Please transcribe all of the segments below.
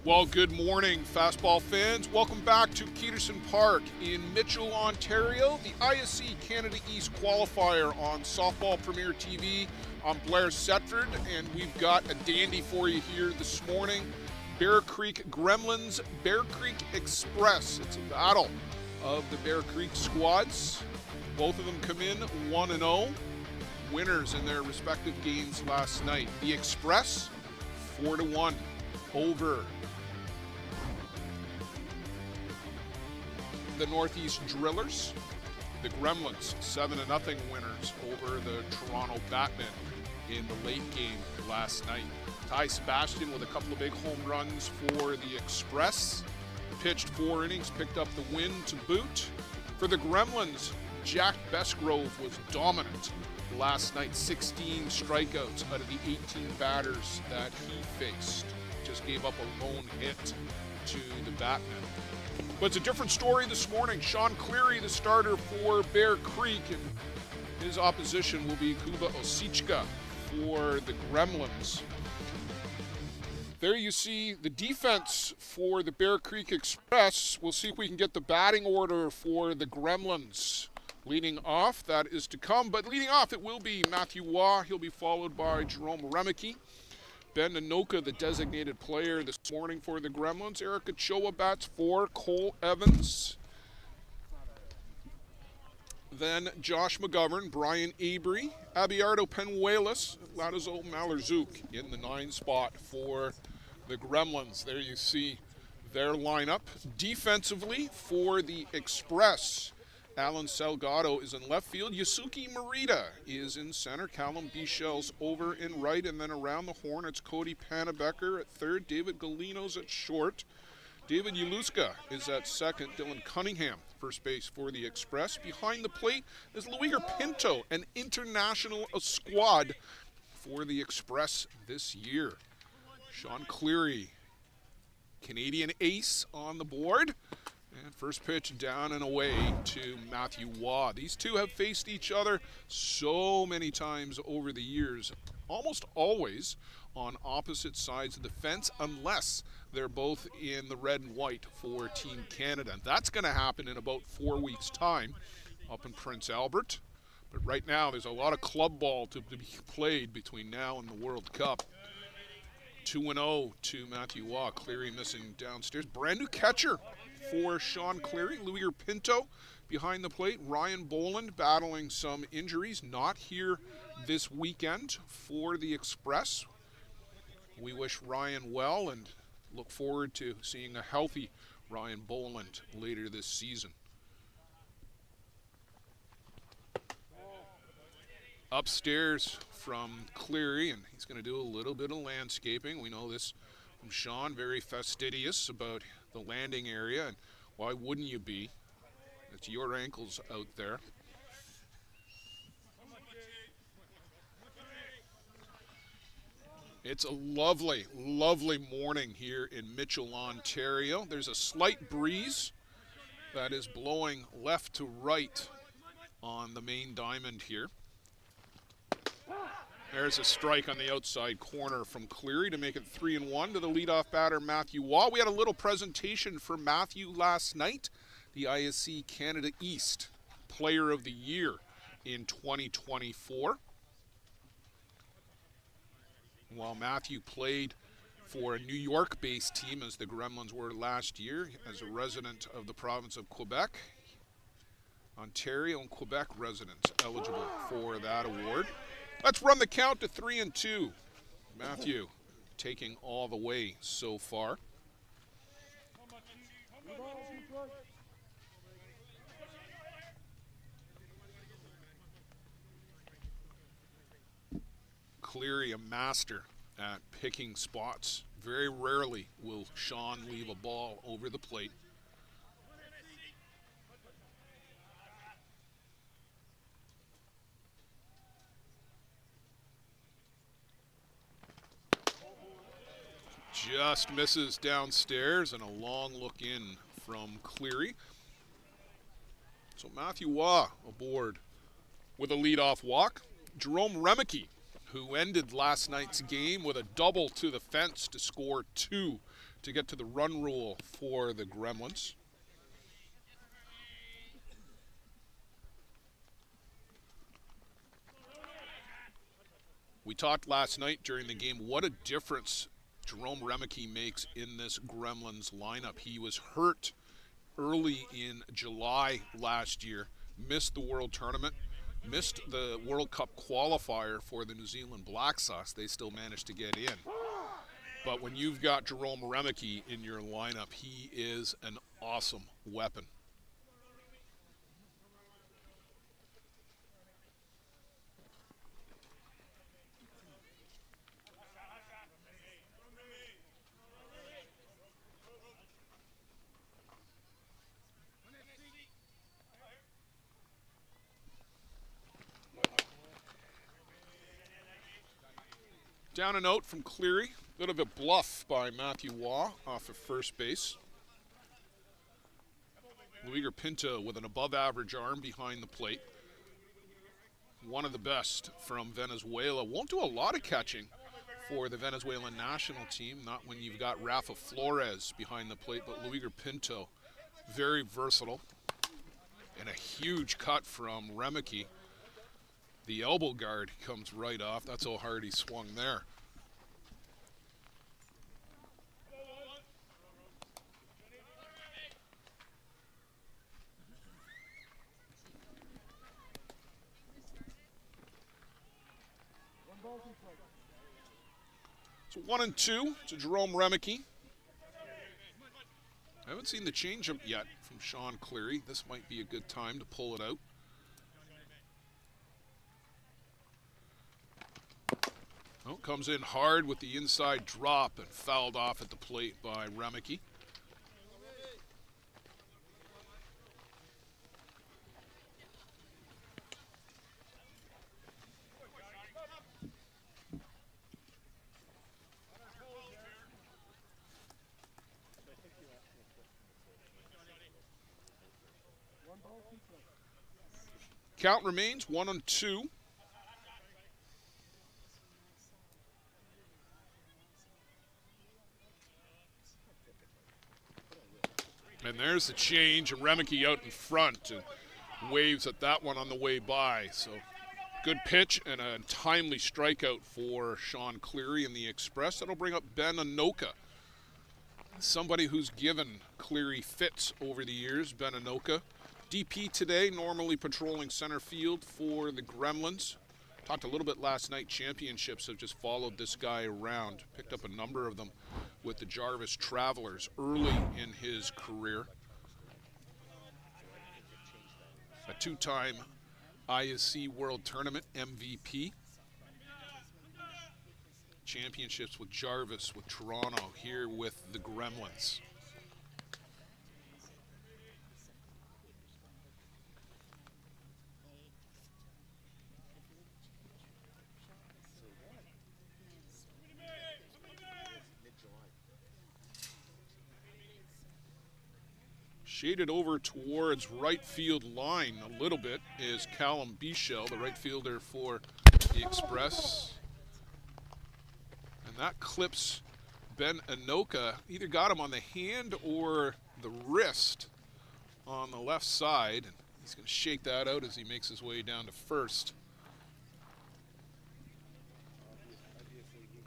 Well, good morning, fastball fans. Welcome back to Peterson Park in Mitchell, Ontario. The ISC Canada East qualifier on Softball Premier TV. I'm Blair Setford, and we've got a dandy for you here this morning. Bear Creek Gremlins, Bear Creek Express. It's a battle of the Bear Creek squads. Both of them come in 1-0. Winners in their respective games last night. The Express, 4-1 over the Northeast Drillers. The Gremlins, 7-0 winners over the Toronto Batmen in the late game last night. Ty Sebastian with a couple of big home runs for the Express. Pitched 4 innings, picked up the win to boot. For the Gremlins, Jack Besgrove was dominant last night. 16 strikeouts out of the 18 batters that he faced. Just gave up a lone hit to the Batmen. But it's a different story this morning. Sean Cleary, the starter for Bear Creek, and his opposition will be Kuba Osichka for the Gremlins. There you see the defense for the Bear Creek Express. We'll see if we can get the batting order for the Gremlins. Leading off, that is to come. But leading off, it will be Matthew Waugh. He'll be followed by Jerome Remeke. Ben Nanoka, the designated player this morning for the Gremlins. Eric Ochoa bats for Cole Evans. Then Josh McGovern, Brian Abry, Abiardo Penuelas, Ladazo Malarzouk in the 9 spot for the Gremlins. There you see their lineup. Defensively for the Express, Alan Salgado is in left field. Yasuki Morita is in center. Callum Bichel's over in right. And then around the horn, it's Cody Panabecker at third. David Galino's at short. David Yaluska is at second. Dylan Cunningham, first base for the Express. Behind the plate is Luiger Pinto, an international squad for the Express this year. Sean Cleary, Canadian ace on the board. And first pitch down and away to Matthew Waugh. These two have faced each other so many times over the years, almost always on opposite sides of the fence, unless they're both in the red and white for Team Canada. That's going to happen in about 4 weeks' time up in Prince Albert. But right now, there's a lot of club ball to be played between now and the World Cup. 2-0 to Matthew Waugh. Cleary missing downstairs. Brand new catcher for Sean Cleary. Luiger Pinto behind the plate. Ryan Boland battling some injuries. Not here this weekend for the Express. We wish Ryan well and look forward to seeing a healthy Ryan Boland later this season. Upstairs from Cleary, and he's going to do a little bit of landscaping. We know this from Sean, very fastidious about the landing area, and why wouldn't you be? It's your ankles out there. It's a lovely, lovely morning here in Mitchell, Ontario. There's a slight breeze that is blowing left to right on the main diamond here. There's a strike on the outside corner from Cleary to make it 3-1 to the leadoff batter, Matthew Waugh. We had a little presentation for Matthew last night, the ISC Canada East Player of the Year in 2024. While Matthew played for a New York-based team, as the Gremlins were last year, as a resident of the province of Quebec, Ontario and Quebec residents eligible for that award. Let's run the count to 3-2. Matthew taking all the way so far. Cleary, a master at picking spots. Very rarely will Sean leave a ball over the plate. Just misses downstairs, and a long look in from Cleary. So Matthew Waugh aboard with a leadoff walk. Jerome Remeke, who ended last night's game with a double to the fence to score 2 to get to the run rule for the Gremlins. We talked last night during the game what a difference Jerome Remeke makes in this Gremlins lineup. He was hurt early in July last year, missed the World Tournament, missed the World Cup qualifier for the New Zealand Black Sox. They still managed to get in. But when you've got Jerome Remeke in your lineup, he is an awesome weapon. Down and out from Cleary. Bit of a bluff by Matthew Waugh off of first base. Luiger Pinto with an above-average arm behind the plate. One of the best from Venezuela. Won't do a lot of catching for the Venezuelan national team. Not when you've got Rafa Flores behind the plate, but Luiger Pinto, very versatile. And a huge cut from Remeke. The elbow guard comes right off. That's how hard he swung there. So 1-2 to Jerome Remeke. I haven't seen the changeup yet from Sean Cleary. This might be a good time to pull it out. Oh, comes in hard with the inside drop and fouled off at the plate by Remeke. Count remains 1-2. And there's the change, and Remeke out in front and waves at that one on the way by. So good pitch and a timely strikeout for Sean Cleary in the Express. That'll bring up Ben Anoka, somebody who's given Cleary fits over the years. Ben Anoka, DP today, normally patrolling center field for the Gremlins. Talked a little bit last night. Championships have just followed this guy around. Picked up a number of them with the Jarvis Travelers early in his career. A two-time ISC World Tournament MVP. Championships with Jarvis, with Toronto, here with the Gremlins. Shaded over towards right field line a little bit is Callum Bichel, the right fielder for the Express. And that clips Ben Anoka. Either got him on the hand or the wrist on the left side. And he's going to shake that out as he makes his way down to first.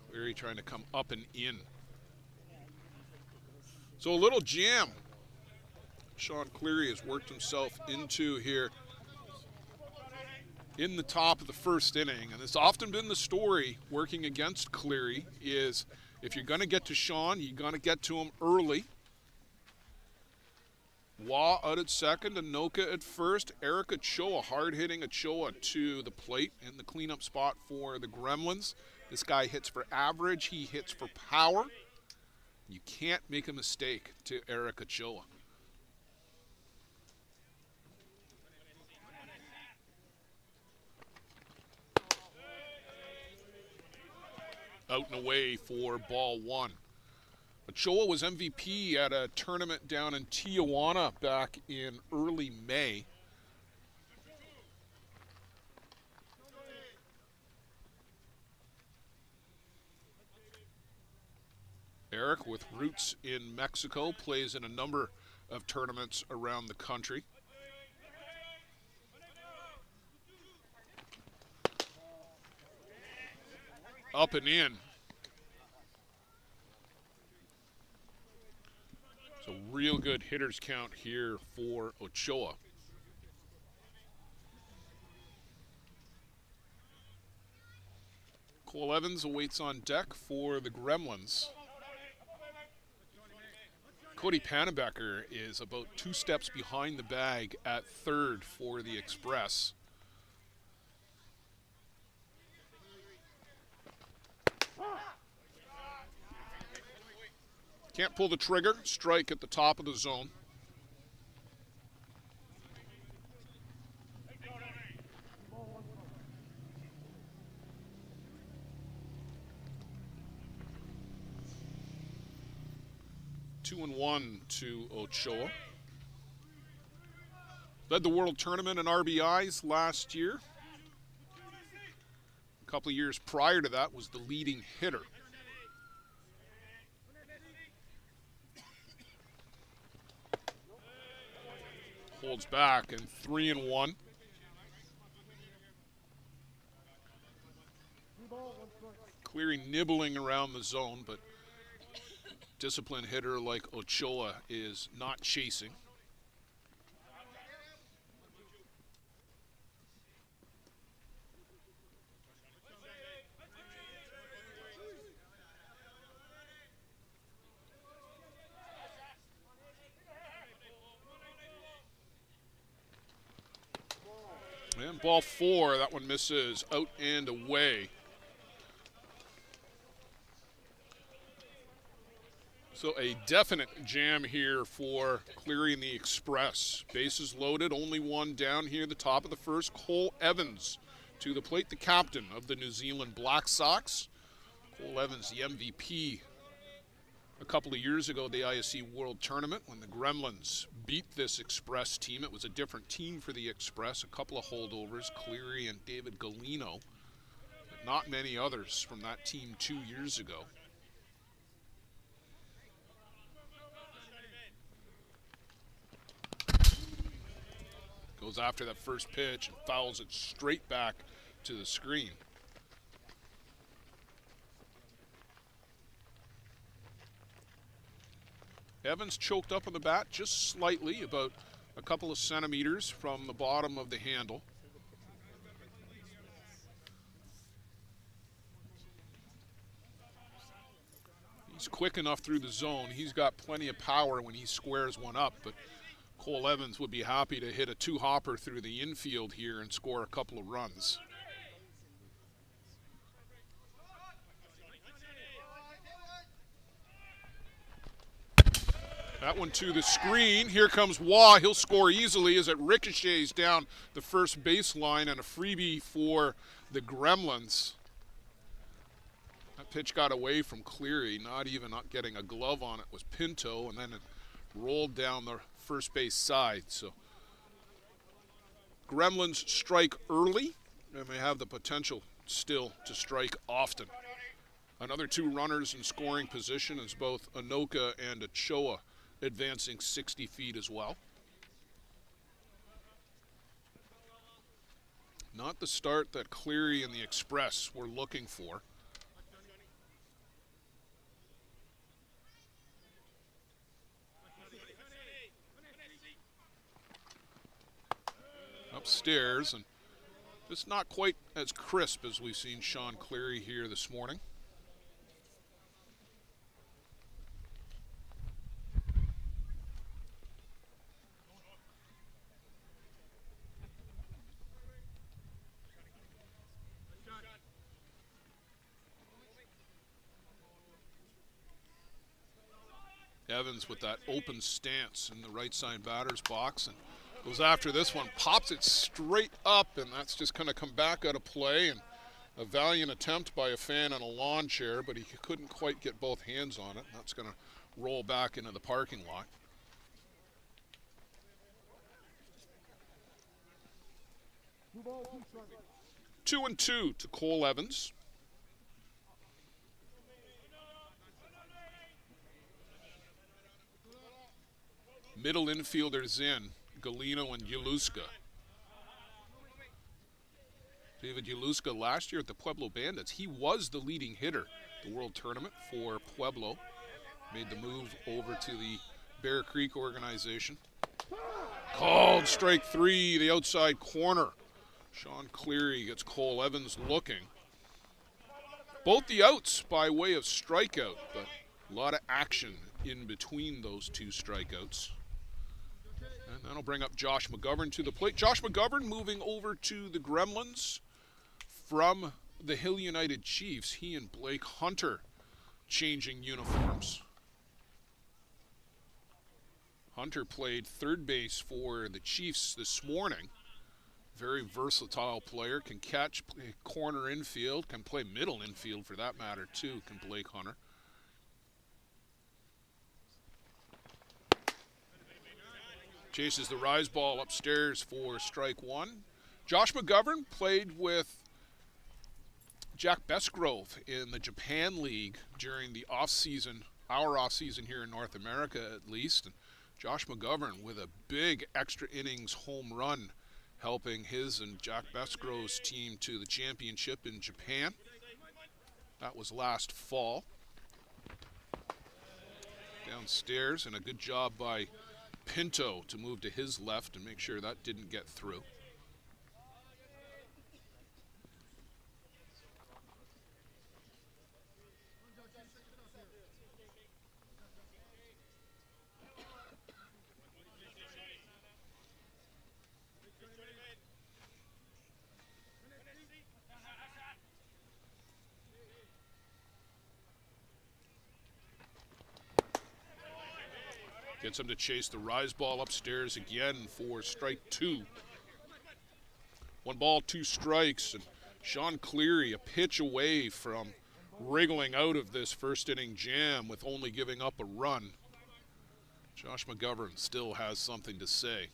Cleary trying to come up and in. So a little jam Sean Cleary has worked himself into here in the top of the first inning. And it's often been the story working against Cleary is if you're going to get to Sean, you're going to get to him early. Waugh out at second, Anoka at first. Eric Ochoa, hard-hitting Ochoa to the plate in the cleanup spot for the Gremlins. This guy hits for average. He hits for power. You can't make a mistake to Eric Ochoa. Out and away for ball one. Ochoa was MVP at a tournament down in Tijuana back in early May. Eric, with roots in Mexico, plays in a number of tournaments around the country. Up and in. So real good hitters count here for Ochoa. Cole Evans awaits on deck for the Gremlins. Cody Pannebecker is about 2 steps behind the bag at third for the Express. Can't pull the trigger, strike at the top of the zone. Two and one to Ochoa. Led the World Tournament in RBIs last year. A couple of years prior to that was the leading hitter. Holds back and 3 and 1. Cleary nibbling around the zone, but disciplined hitter like Ochoa is not chasing. And ball 4, that one misses, out and away. So a definite jam here for Cleary and the Express. Bases loaded, only one down here, the top of the first. Cole Evans to the plate, the captain of the New Zealand Black Sox. Cole Evans, the MVP a couple of years ago, the ISC World Tournament, when the Gremlins beat this Express team. It was a different team for the Express, a couple of holdovers, Cleary and David Galino, but not many others from that team 2 years ago. Goes after that first pitch and fouls it straight back to the screen. Evans choked up on the bat just slightly, about a couple of centimeters from the bottom of the handle. He's quick enough through the zone. He's got plenty of power when he squares one up, but Cole Evans would be happy to hit a 2-hopper through the infield here and score a couple of runs. That one to the screen. Here comes Waugh. He'll score easily as it ricochets down the first baseline, and a freebie for the Gremlins. That pitch got away from Cleary, not getting a glove on it was Pinto, and then it rolled down the first base side. So Gremlins strike early, and they have the potential still to strike often. Another 2 runners in scoring position is both Anoka and Ochoa, advancing 60 feet as well. Not the start that Cleary and the Express were looking for. Upstairs, and it's not quite as crisp as we've seen Sean Cleary here this morning. Evans with that open stance in the right side batter's box and goes after this one, pops it straight up, and that's just going to come back out of play. And a valiant attempt by a fan on a lawn chair, but he couldn't quite get both hands on it. That's going to roll back into the parking lot. Two and two to Cole Evans. middle infielders in, Galino and Yaluska. David Yaluska last year at the Pueblo Bandits, he was the leading hitter at the World Tournament for Pueblo. Made the move over to the Bear Creek organization. Called strike 3, the outside corner. Sean Cleary gets Cole Evans looking. Both the outs by way of strikeout, but a lot of action in between those two strikeouts. And that'll bring up Josh McGovern to the plate. Josh McGovern moving over to the Gremlins from the Hill United Chiefs. He and Blake Hunter changing uniforms. Hunter played third base for the Chiefs this morning. Very versatile player, can catch, play corner infield, can play middle infield for that matter too, can Blake Hunter. Chases the rise ball upstairs for strike 1. Josh McGovern played with Jack Besgrove in the Japan League during the off-season, our off-season here in North America at least. And Josh McGovern with a big extra innings home run, helping his and Jack Besgrove's team to the championship in Japan. That was last fall. Downstairs, and a good job by Pinto to move to his left and make sure that didn't get through. Gets him to chase the rise ball upstairs again for strike 2. 1 ball, 2 strikes, and Sean Cleary a pitch away from wriggling out of this first inning jam with only giving up a run. Josh McGovern still has something to say.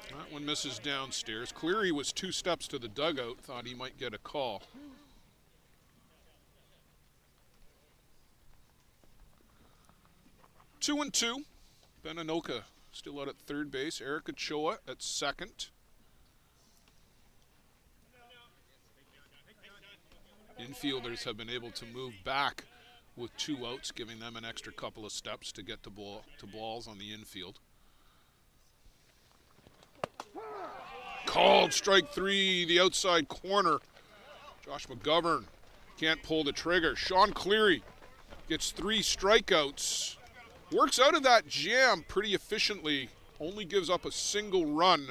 That one misses downstairs. Cleary was 2 steps to the dugout, thought he might get a call. Two and 2. Beninoka still out at third base. Eric Ochoa at second. Infielders have been able to move back with 2 outs, giving them an extra couple of steps to get to balls on the infield. Called strike 3, the outside corner. Josh McGovern can't pull the trigger. Sean Cleary gets 3 strikeouts. Works out of that jam pretty efficiently. Only gives up a single run.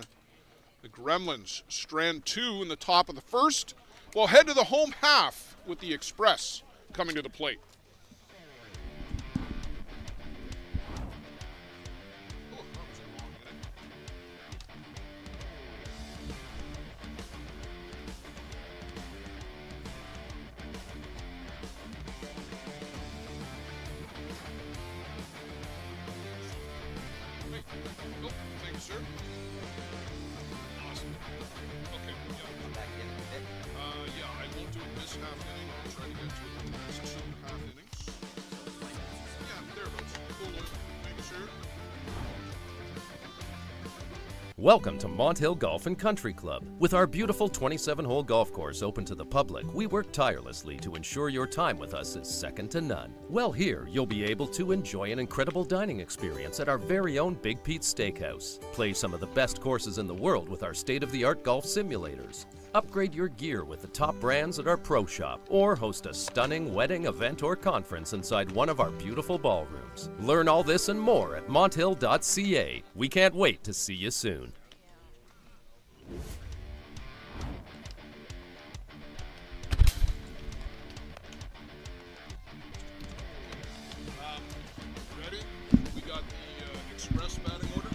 The Gremlins strand 2 in the top of the first. We'll head to the home half with the Express coming to the plate. Sir? Awesome. Okay, yeah. I won't do it this half inning. I'll try to get to it in the next 2 half innings. Yeah, thereabouts. Cool. Thank you, sir. Welcome to Mont Hill Golf and Country Club. With our beautiful 27-hole golf course open to the public, we work tirelessly to ensure your time with us is second to none. Well, here you'll be able to enjoy an incredible dining experience at our very own Big Pete's Steakhouse. Play some of the best courses in the world with our state-of-the-art golf simulators. Upgrade your gear with the top brands at our pro shop, or host a stunning wedding, event, or conference inside one of our beautiful ballrooms. Learn all this and more at monthill.ca. We can't wait to see you soon. Ready? We got the express batting order.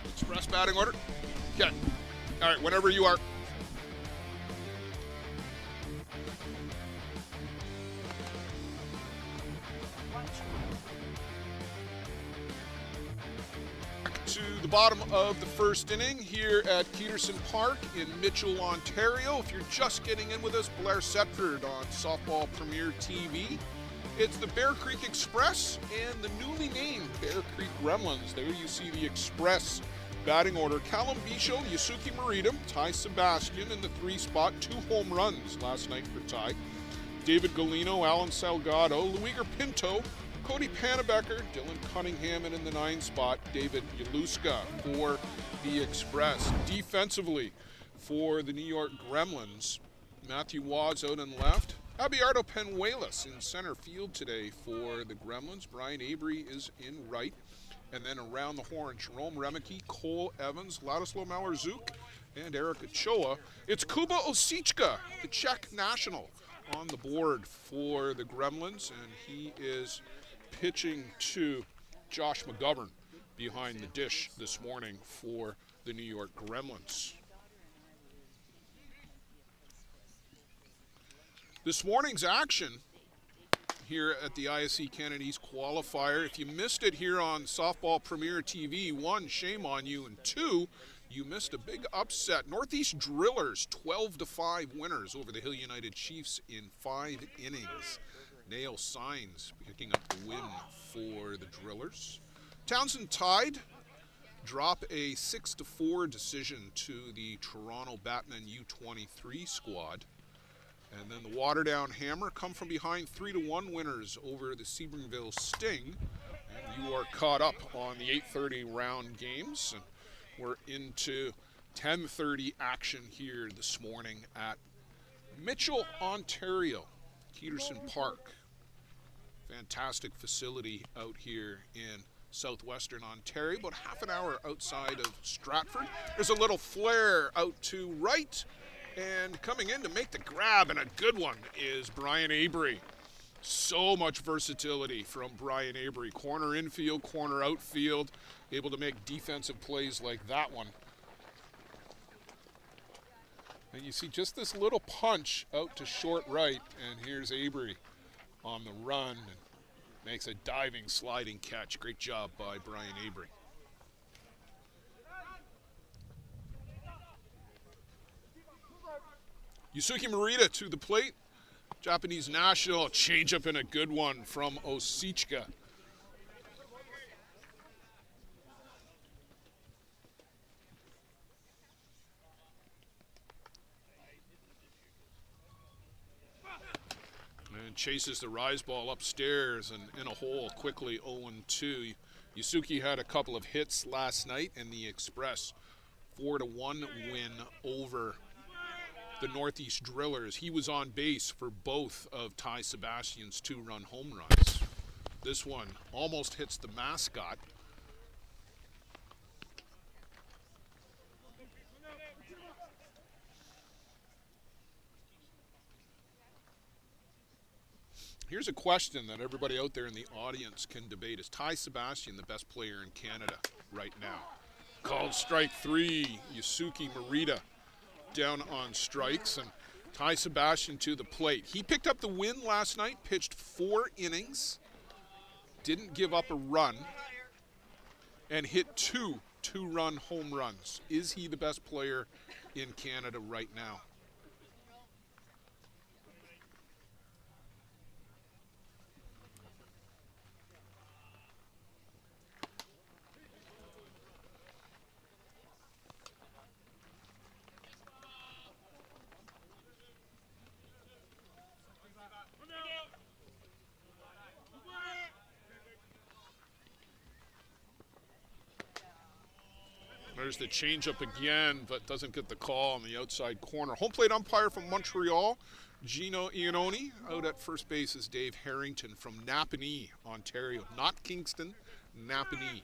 Express batting order? Okay. All right, whenever you are. to the bottom of the first inning here at Peterson Park in Mitchell, Ontario. If you're just getting in with us, Blair Setford on Softball Premier TV. It's the Bear Creek Express and the newly named Bear Creek Gremlins. There you see the Express batting order. Callum Bisho, Yasuki Morita, Ty Sebastian in the 3 spot. 2 home runs last night for Ty. David Galino, Alan Salgado, Luiger Pinto, Cody Panabecker, Dylan Cunningham, and in the 9 spot, David Yaluska for the Express. Defensively for the New York Gremlins, Matthew Wads out and left. Abiardo Penuelas in center field today for the Gremlins. Brian Avery is in right. And then around the horn, Jerome Remeke, Cole Evans, Ladislav Malerzuk, and Eric Ochoa. It's Kuba Osichka, the Czech national, on the board for the Gremlins, and he is pitching to Josh McGovern behind the dish this morning for the New York Gremlins. This morning's action here at the ISC Canada East qualifier. If you missed it here on Softball Premier TV, 1, shame on you, and 2, you missed a big upset. Northeast Drillers, 12-5 winners over the Hill United Chiefs in 5 innings. Nail Signs picking up the win for the Drillers. Townsend Tide drop a 6-4 decision to the Toronto Batman U23 squad. And then the Waterdown Hammer come from behind 3-1 winners over the Sebringville Sting. And you are caught up on the 8:30 round games. And we're into 10:30 action here this morning at Mitchell, Ontario, Peterson Park. Fantastic facility out here in southwestern Ontario, about half an hour outside of Stratford. There's a little flare out to right, and coming in to make the grab, and a good one, is Brian Avery. So much versatility from Brian Avery. Corner infield, corner outfield, able to make defensive plays like that one. And you see just this little punch out to short right, and here's Avery on the run and makes a diving, sliding catch. Great job by Brian Avery. Yusuke Morita to the plate. Japanese national, change up in a good one from Osichka. And chases the rise ball upstairs and in a hole quickly, 0-2. Yusuke had a couple of hits last night in the Express 4-1 win over the Northeast Drillers. He was on base for both of Ty Sebastian's 2-run home runs. This one almost hits the mascot. Here's a question that everybody out there in the audience can debate. Is Ty Sebastian the best player in Canada right now? Called strike 3, Yusuke Morita down on strikes, and Ty Sebastian to the plate. He picked up the win last night, pitched 4 innings, didn't give up a run, and hit 2 2-run home runs. Is he the best player in Canada right now? There's the changeup again, but doesn't get the call on the outside corner. Home plate umpire from Montreal, Gino Iannone. Out at first base is Dave Harrington from Napanee, Ontario. Not Kingston, Napanee,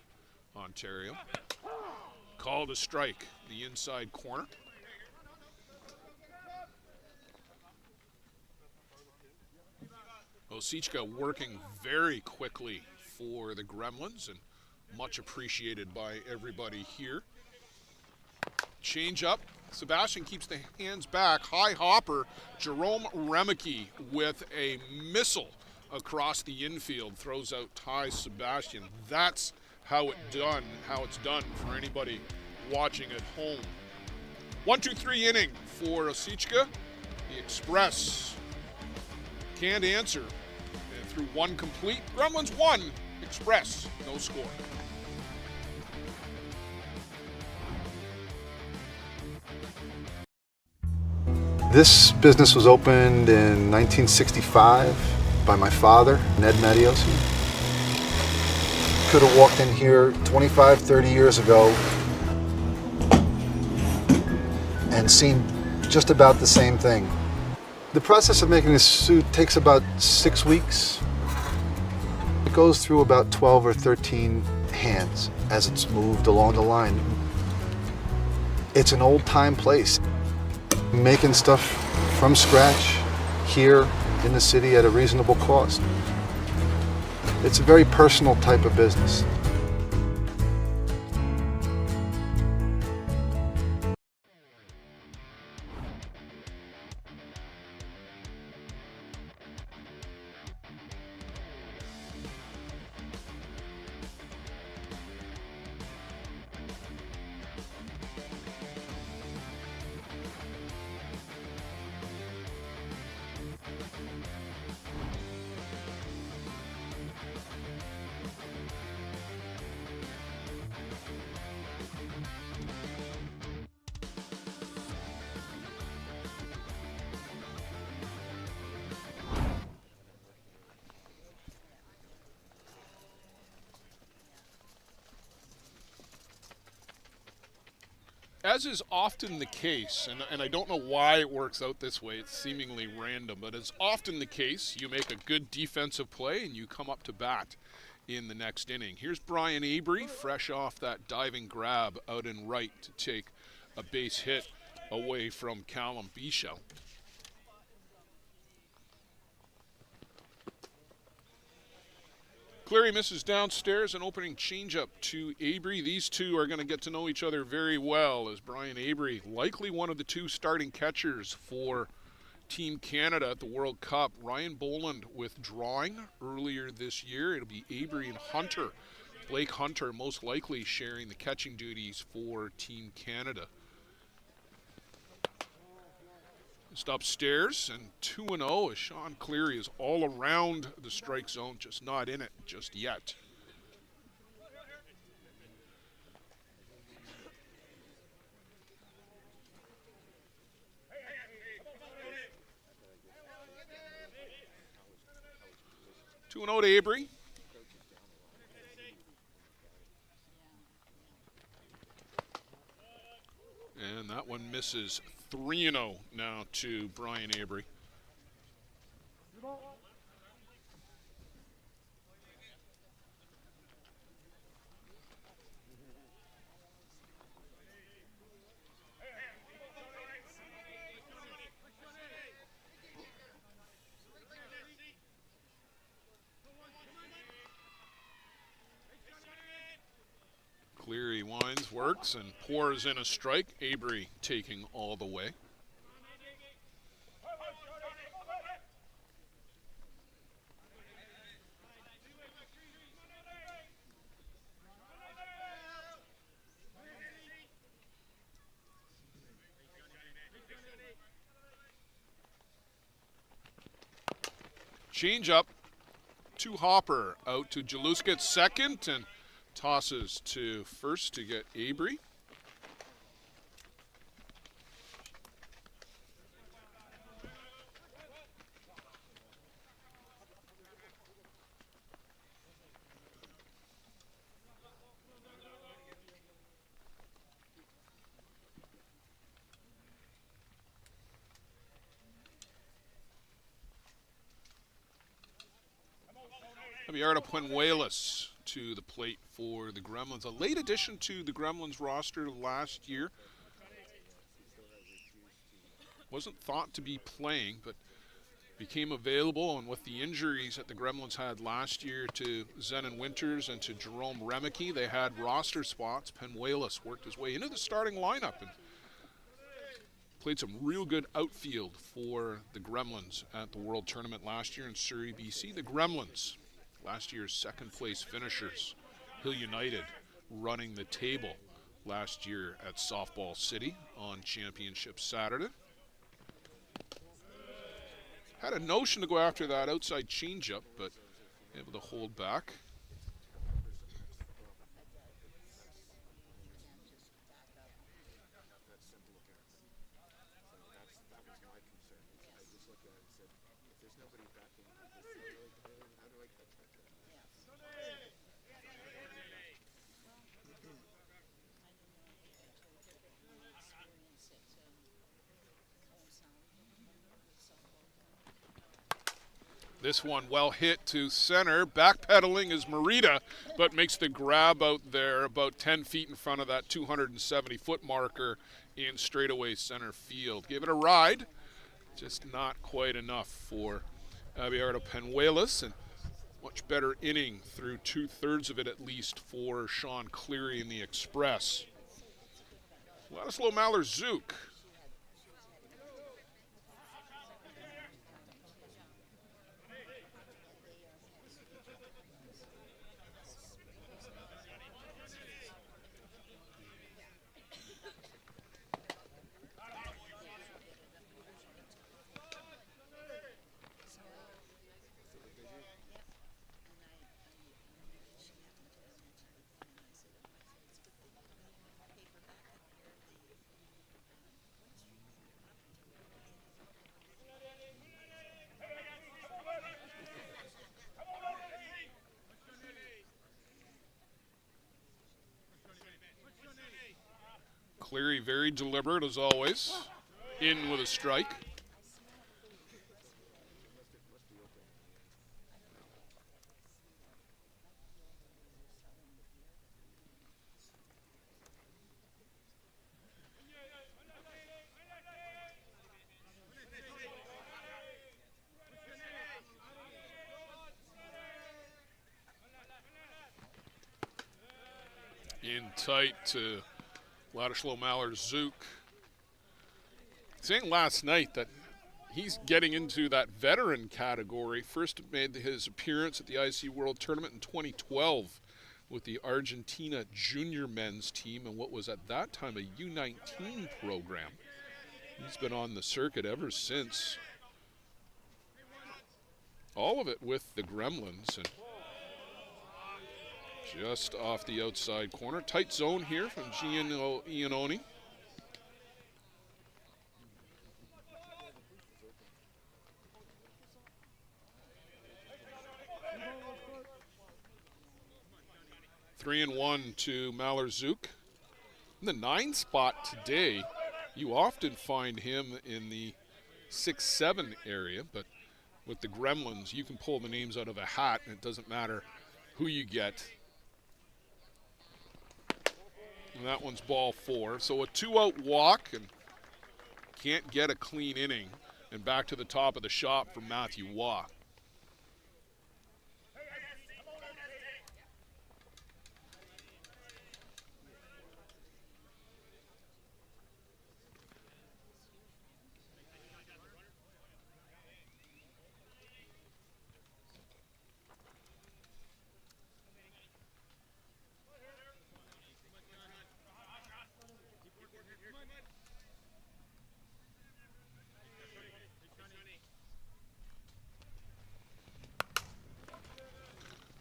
Ontario. Called a strike, the inside corner. Osichka working very quickly for the Gremlins and much appreciated by everybody here. Change up. Sebastian keeps the hands back. High hopper. Jerome Remeke with a missile across the infield. Throws out Ty Sebastian. That's how it's done for anybody watching at home. 1-2-3 inning for Osichka. The Express can't answer. And through one complete, Gremlins 1, Express no score. This business was opened in 1965 by my father, Ned Matiosi. Could have walked in here 25, 30 years ago and seen just about the same thing. The process of making this suit takes about 6 weeks. It goes through about 12 or 13 hands as it's moved along the line. It's an old-time place. Making stuff from scratch here in the city at a reasonable cost. It's a very personal type of business. As is often the case, and I don't know why it works out this way, it's seemingly random, but it's often the case, you make a good defensive play and you come up to bat in the next inning. Here's Brian Avery, fresh off that diving grab out in right to take a base hit away from Callum Bichel. Cleary misses downstairs, an opening changeup to Avery. These two are going to get to know each other very well, as Brian Avery, likely one of the two starting catchers for Team Canada at the World Cup. Ryan Boland withdrawing earlier this year. It'll be Avery and Hunter. Blake Hunter most likely sharing the catching duties for Team Canada. Just upstairs, and 2-0 as Sean Cleary is all around the strike zone, just not in it just yet. To Avery. And that one misses. 3-0 now to Brian Avery. Cleary winds, works, and pours in a strike. Avery taking all the way. Change up to Hopper, out to Jaluska at second, and tosses to first to get Avery. Javier Puenuelas to the plate for the Gremlins. A late addition to the Gremlins roster last year. Wasn't thought to be playing, but became available, and with the injuries that the Gremlins had last year to Zenon Winters and to Jerome Remeke, they had roster spots. Puenuelas worked his way into the starting lineup and played some real good outfield for the Gremlins at the World Tournament last year in Surrey, BC. The Gremlins, last year's second place finishers, Hill United running the table last year at Softball City on Championship Saturday. Had a notion to go after that outside changeup, but able to hold back. This one well hit to center. Backpedaling is Marita, but makes the grab out there about 10 feet in front of that 270-foot marker in straightaway center field. Give it a ride, just not quite enough for Abelardo Penuelas, and much better inning through 2/3 of it at least for Sean Cleary in the Express. Ladislau Malheur-Zook. Cleary very deliberate as always. In with a strike. In tight to Ladislau Malheur-Zook. Saying last night that he's getting into that veteran category. First made his appearance at the ISC World Tournament in 2012 with the Argentina junior men's team and what was at that time a U19 program. He's been on the circuit ever since. All of it with the Gremlins. And just off the outside corner. Tight zone here from Gino Iannone. Three and one to Malheur-Zook. In the 9 spot today, you often find him in the 6-7 area, but with the Gremlins, you can pull the names out of a hat, and it doesn't matter who you get. And that one's ball 4. So a 2-out walk, and can't get a clean inning. And back to the top of the shop for Matthew Waugh.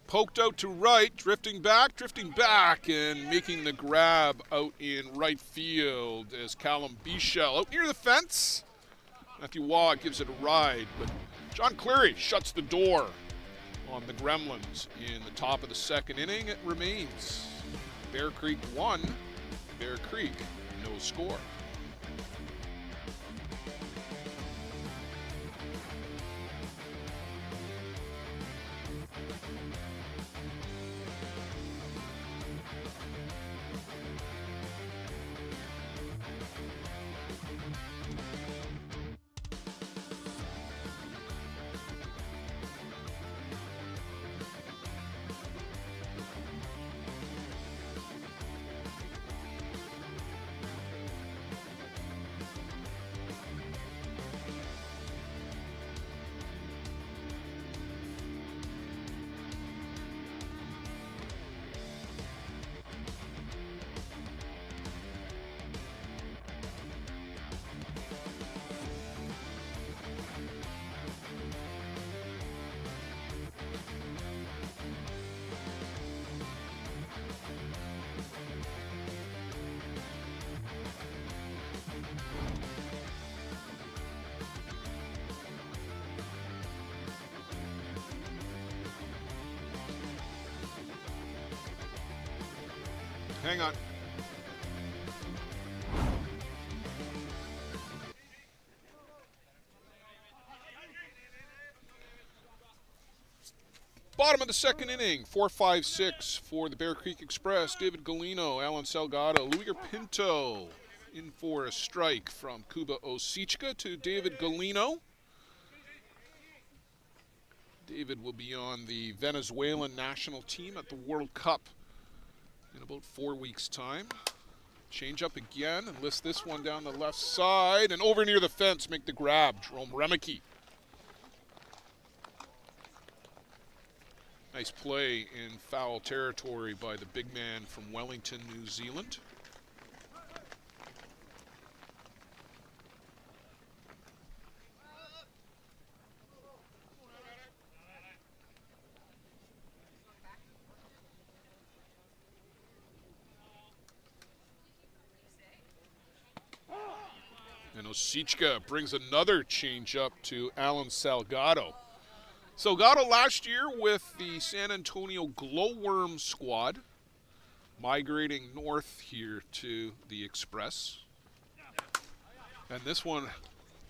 Poked out to right, drifting back, and making the grab out in right field as Callum Bichelle out near the fence. Matthew Waugh gives it a ride, but John Cleary shuts the door on the Gremlins in the top of the 2nd inning. It remains Bear Creek 1, Bear Creek no score. Hang on. Bottom of the second inning, 4-5-6 for the Bear Creek Express. David Galino, Alan Salgado, Luiger Pinto in for a strike from Kuba Osichka to David Galino. David will be on the Venezuelan national team at the World Cup in about 4 weeks' time. Change up again, and list this one down the left side, and over near the fence, make the grab, Jerome Remeke. Nice play in foul territory by the big man from Wellington, New Zealand. And Osichka brings another changeup to Alan Salgado. Salgado last year with the San Antonio Glowworm squad, migrating north here to the Express. And this one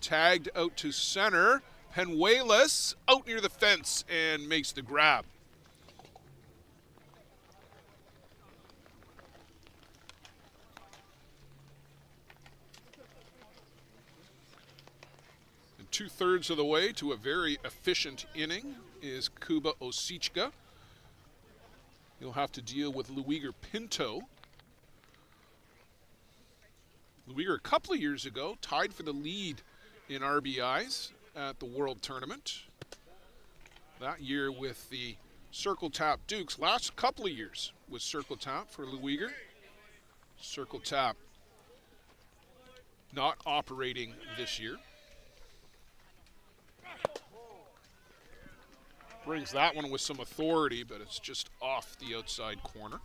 tagged out to center. Penuelas out near the fence and makes the grab. And 2/3 of the way to a very efficient inning is Kuba Osichka. He'll have to deal with Luiger Pinto. Luiger a couple of years ago tied for the lead in RBIs at the World Tournament. That year with the Circle Tap Dukes. Last couple of years with Circle Tap for Luiger. Circle Tap not operating this year. Brings that one with some authority, but it's just off the outside corner.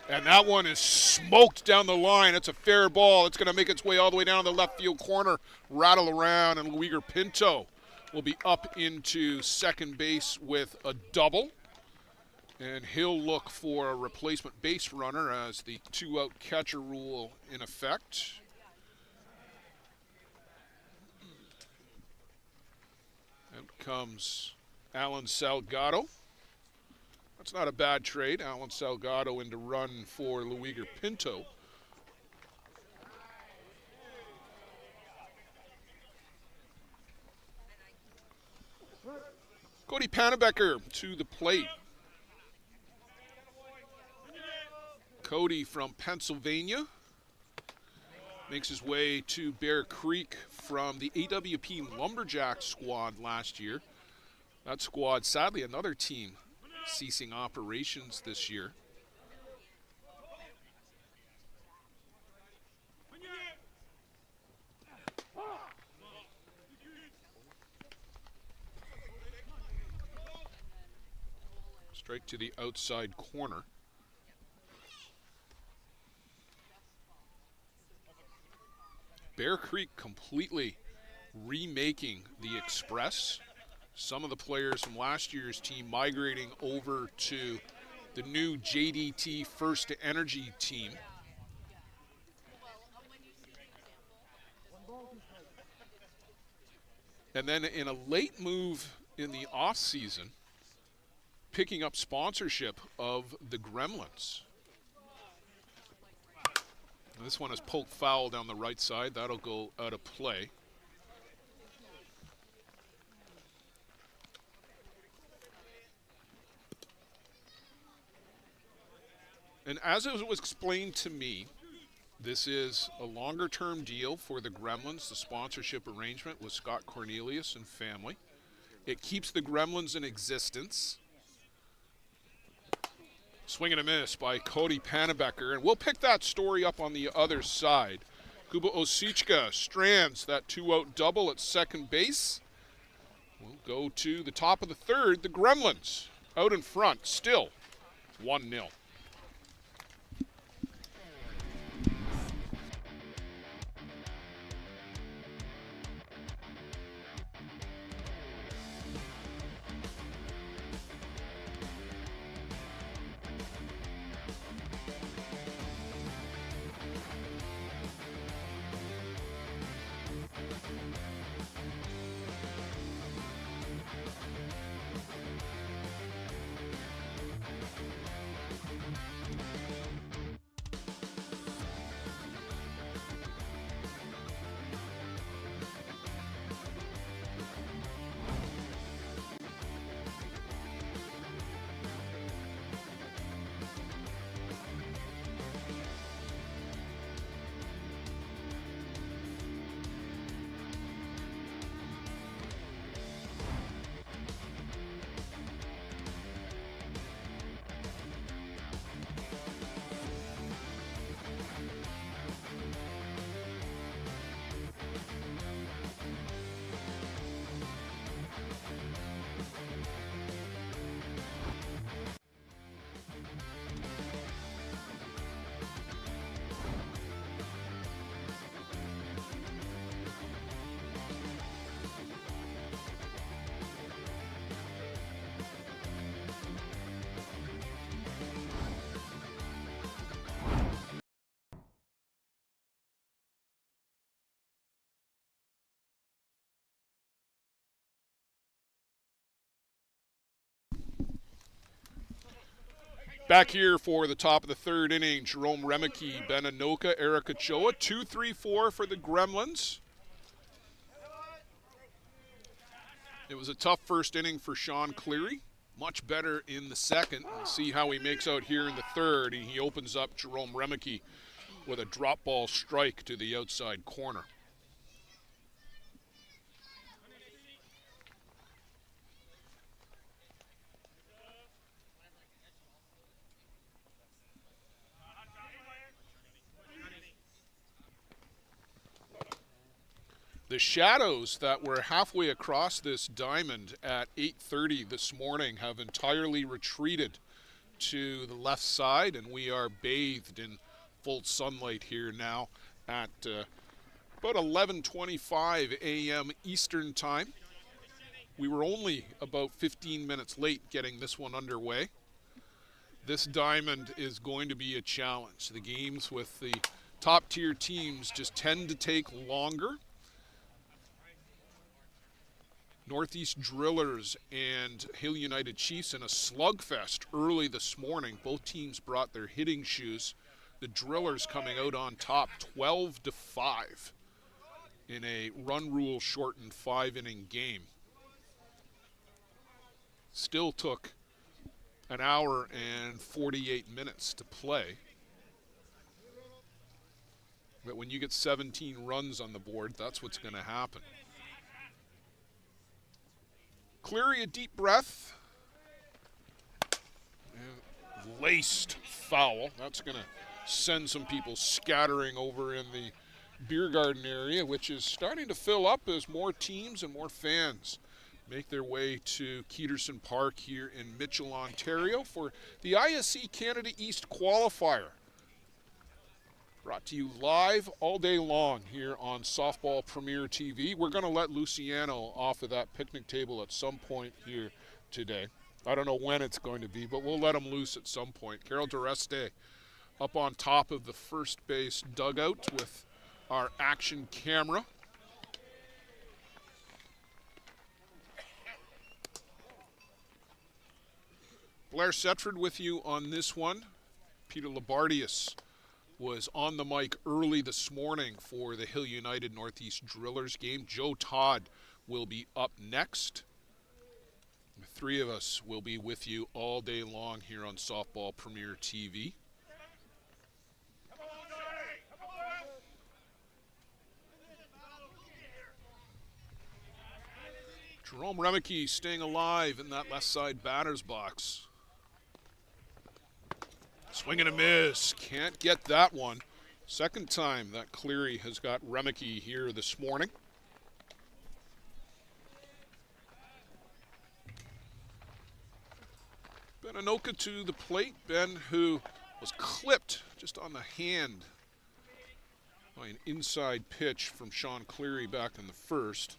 And that one is smoked down the line. It's a fair ball. It's going to make its way all the way down to the left field corner, rattle around, and Luiger Pinto will be up into second base with a double. And he'll look for a replacement base runner as the 2-out catcher rule in effect. Out comes Alan Salgado. That's not a bad trade. Alan Salgado in to run for Luiger Pinto. Cody Panebecker to the plate. Cody from Pennsylvania makes his way to Bear Creek from the AWP Lumberjack squad last year. That squad, sadly, another team ceasing operations this year. Straight to the outside corner. Bear Creek completely remaking the Express. Some of the players from last year's team migrating over to the new JDT First to Energy team. And then in a late move in the offseason, picking up sponsorship of the Gremlins. This one is poked foul down the right side. That'll go out of play. And as it was explained to me, this is a longer-term deal for the Gremlins, the sponsorship arrangement with Scott Cornelius and family. It keeps the Gremlins in existence. Swing and a miss by Cody Panebecker, and we'll pick that story up on the other side. Kuba Osichka strands that 2-out double at second base. We'll go to the top of the third. The Gremlins out in front, still 1-0. Back here for the top of the third inning, Jerome Remeke, Ben Anoka, Eric Ochoa, 2-3-4 for the Gremlins. It was a tough first inning for Sean Cleary. Much better in the second. We'll see how he makes out here in the third. He opens up Jerome Remeke with a drop ball strike to the outside corner. The shadows that were halfway across this diamond at 8:30 this morning have entirely retreated to the left side, and we are bathed in full sunlight here now at about 11:25 a.m. Eastern Time. We were only about 15 minutes late getting this one underway. This diamond is going to be a challenge. The games with the top-tier teams just tend to take longer. Northeast Drillers and Hill United Chiefs in a slugfest early this morning. Both teams brought their hitting shoes. The Drillers coming out on top 12-5 in a run rule shortened 5-inning game. Still took an hour and 48 minutes to play. But when you get 17 runs on the board, that's what's going to happen. Cleary, a deep breath. And laced foul. That's going to send some people scattering over in the beer garden area, which is starting to fill up as more teams and more fans make their way to Keterson Park here in Mitchell, Ontario for the ISC Canada East qualifier. Brought to you live all day long here on Softball Premier TV. We're going to let Luciano off of that picnic table at some point here today. I don't know when it's going to be, but we'll let him loose at some point. Carol DeReste up on top of the first base dugout with our action camera. Blair Setford with you on this one. Peter Labardius was on the mic early this morning for the Hill United Northeast Drillers game. Joe Todd will be up next. The three of us will be with you all day long here on Softball Premier TV. Jerome Remeke staying alive in that left side batter's box. Swing and a miss. Can't get that one. Second time that Cleary has got Remeke here this morning. Ben Anoka to the plate. Ben, who was clipped just on the hand by an inside pitch from Sean Cleary back in the first.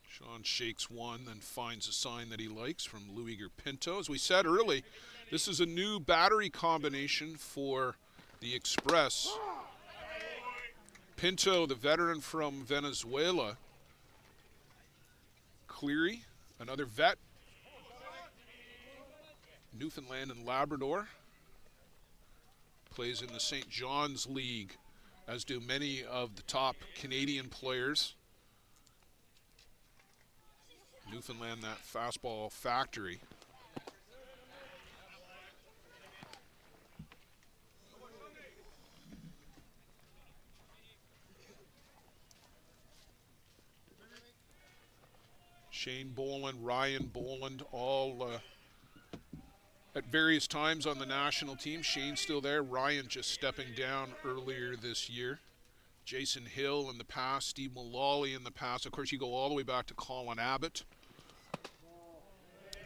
Sean shakes one, then finds a sign that he likes from Luiger Pinto. As we said early, this is a new battery combination for the Express. Pinto, the veteran from Venezuela. Cleary, another vet. Newfoundland and Labrador. Plays in the St. John's League, as do many of the top Canadian players. Newfoundland, that fastball factory. Shane Boland, Ryan Boland, all at various times on the national team. Shane's still there. Ryan just stepping down earlier this year. Jason Hill in the past, Steve Mullally in the past. Of course, you go all the way back to Colin Abbott.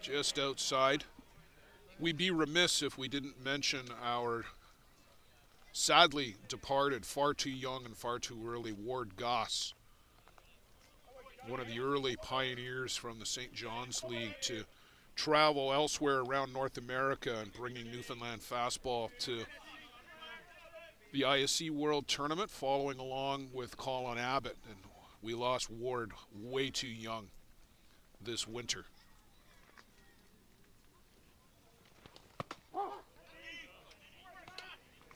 Just outside. We'd be remiss if we didn't mention our sadly departed, far too young and far too early, Ward Goss. One of the early pioneers from the St. John's League to travel elsewhere around North America and bringing Newfoundland fastball to the ISC World Tournament, following along with Colin Abbott. And We lost Ward way too young this winter.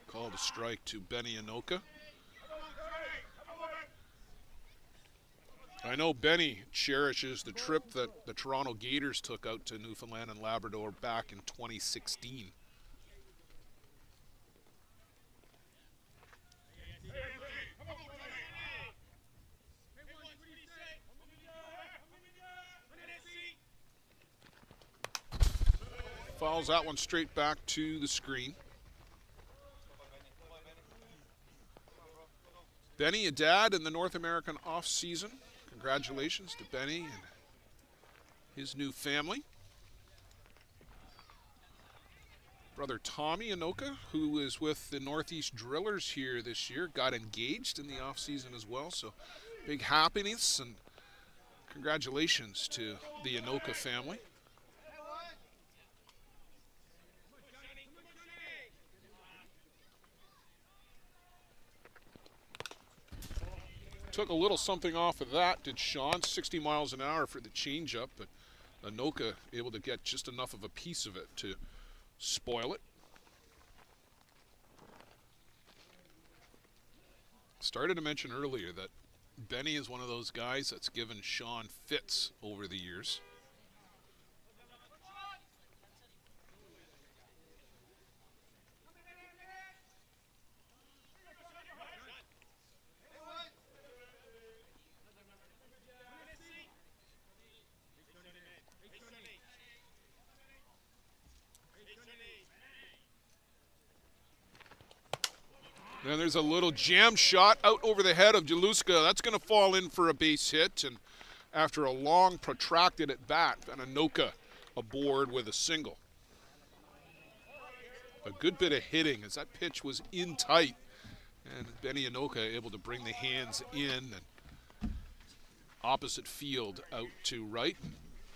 Called a strike to Benny Anoka. I know Benny cherishes the trip that the Toronto Gators took out to Newfoundland and Labrador back in 2016. Fouls that one straight back to the screen. Benny, a dad in the North American off-season. Congratulations to Benny and his new family. Brother Tommy Anoka, who is with the Northeast Drillers here this year, got engaged in the off-season as well. So big happiness and congratulations to the Anoka family. Took a little something off of that, did Sean. 60 miles an hour for the changeup, but Anoka able to get just enough of a piece of it to spoil it. Started to mention earlier that Benny is one of those guys that's given Sean fits over the years. And there's a little jam shot out over the head of Jaluska. That's going to fall in for a base hit. And after a long, protracted at bat, Anoka aboard with a single. A good bit of hitting as that pitch was in tight. And Benny Anoka able to bring the hands in and opposite field out to right.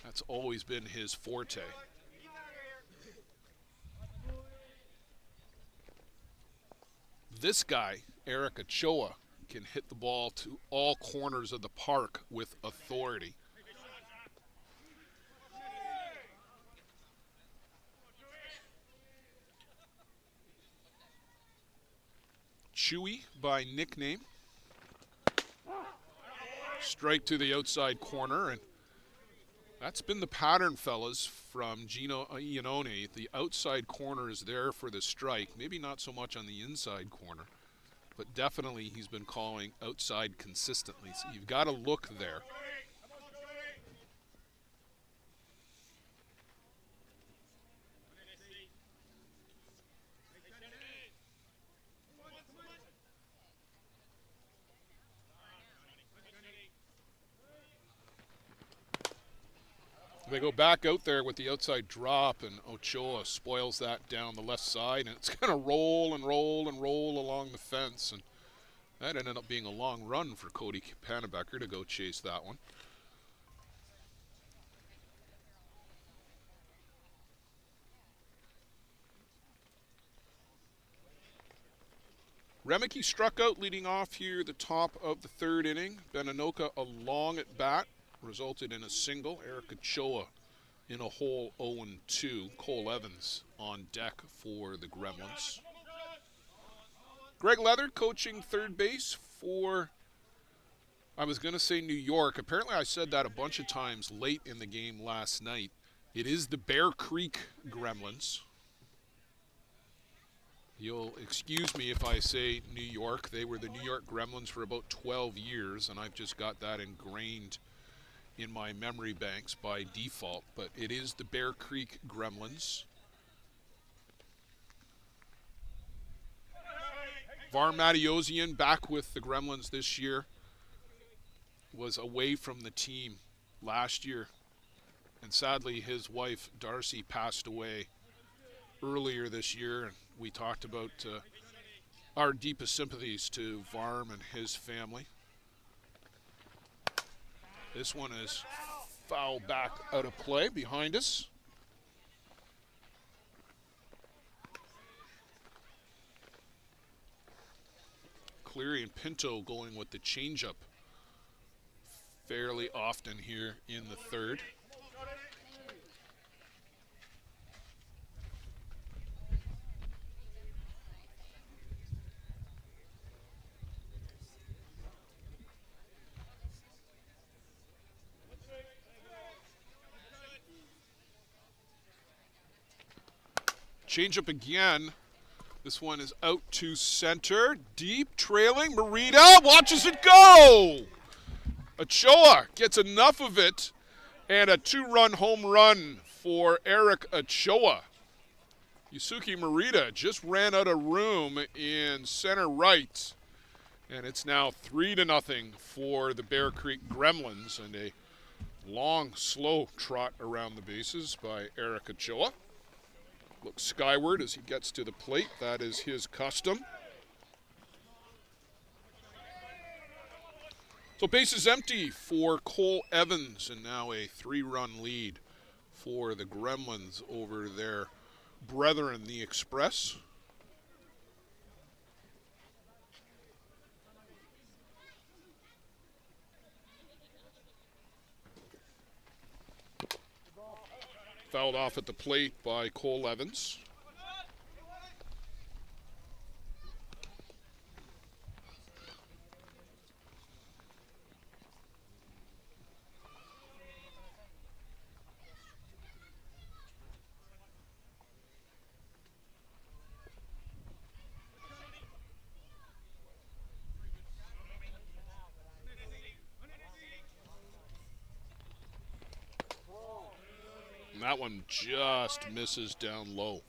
That's always been his forte. This guy, Eric Ochoa, can hit the ball to all corners of the park with authority. Chewy by nickname. Strike to the outside corner, and that's been the pattern, fellas, from Gino Iannone. The outside corner is there for the strike. Maybe not so much on the inside corner, but definitely he's been calling outside consistently. So you've got to look there. They go back out there with the outside drop, and Ochoa spoils that down the left side, and it's going to roll and roll and roll along the fence. And that ended up being a long run for Cody Panebecker to go chase that one. Remeke struck out leading off here the top of the third inning. Ben Anoka along at bat. Resulted in a single. Eric Ochoa in a hole 0-2. Cole Evans on deck for the Gremlins. Greg Leather coaching third base for, I was going to say New York. Apparently I said that a bunch of times late in the game last night. It is the Bear Creek Gremlins. You'll excuse me if I say New York. They were the New York Gremlins for about 12 years, and I've just got that ingrained in my memory banks by default, but it is the Bear Creek Gremlins. Var Matiosian back with the Gremlins this year. Was away from the team last year, and sadly his wife Darcy passed away earlier this year, and we talked about our deepest sympathies to Varm and his family. This one is foul back out of play behind us. Cleary and Pinto going with the changeup fairly often here in the third. Change up again. This one is out to center. Deep, trailing. Merida watches it go. Ochoa gets enough of it. And a 2-run home run for Eric Ochoa. Yusuke Merida just ran out of room in center right. And it's now 3-0 for the Bear Creek Gremlins. And a long, slow trot around the bases by Eric Ochoa. Looks skyward as he gets to the plate. That is his custom. So bases empty for Cole Evans, and now a 3-run lead for the Gremlins over their brethren, the Express. Fouled off at the plate by Cole Evans. And that one just misses down low.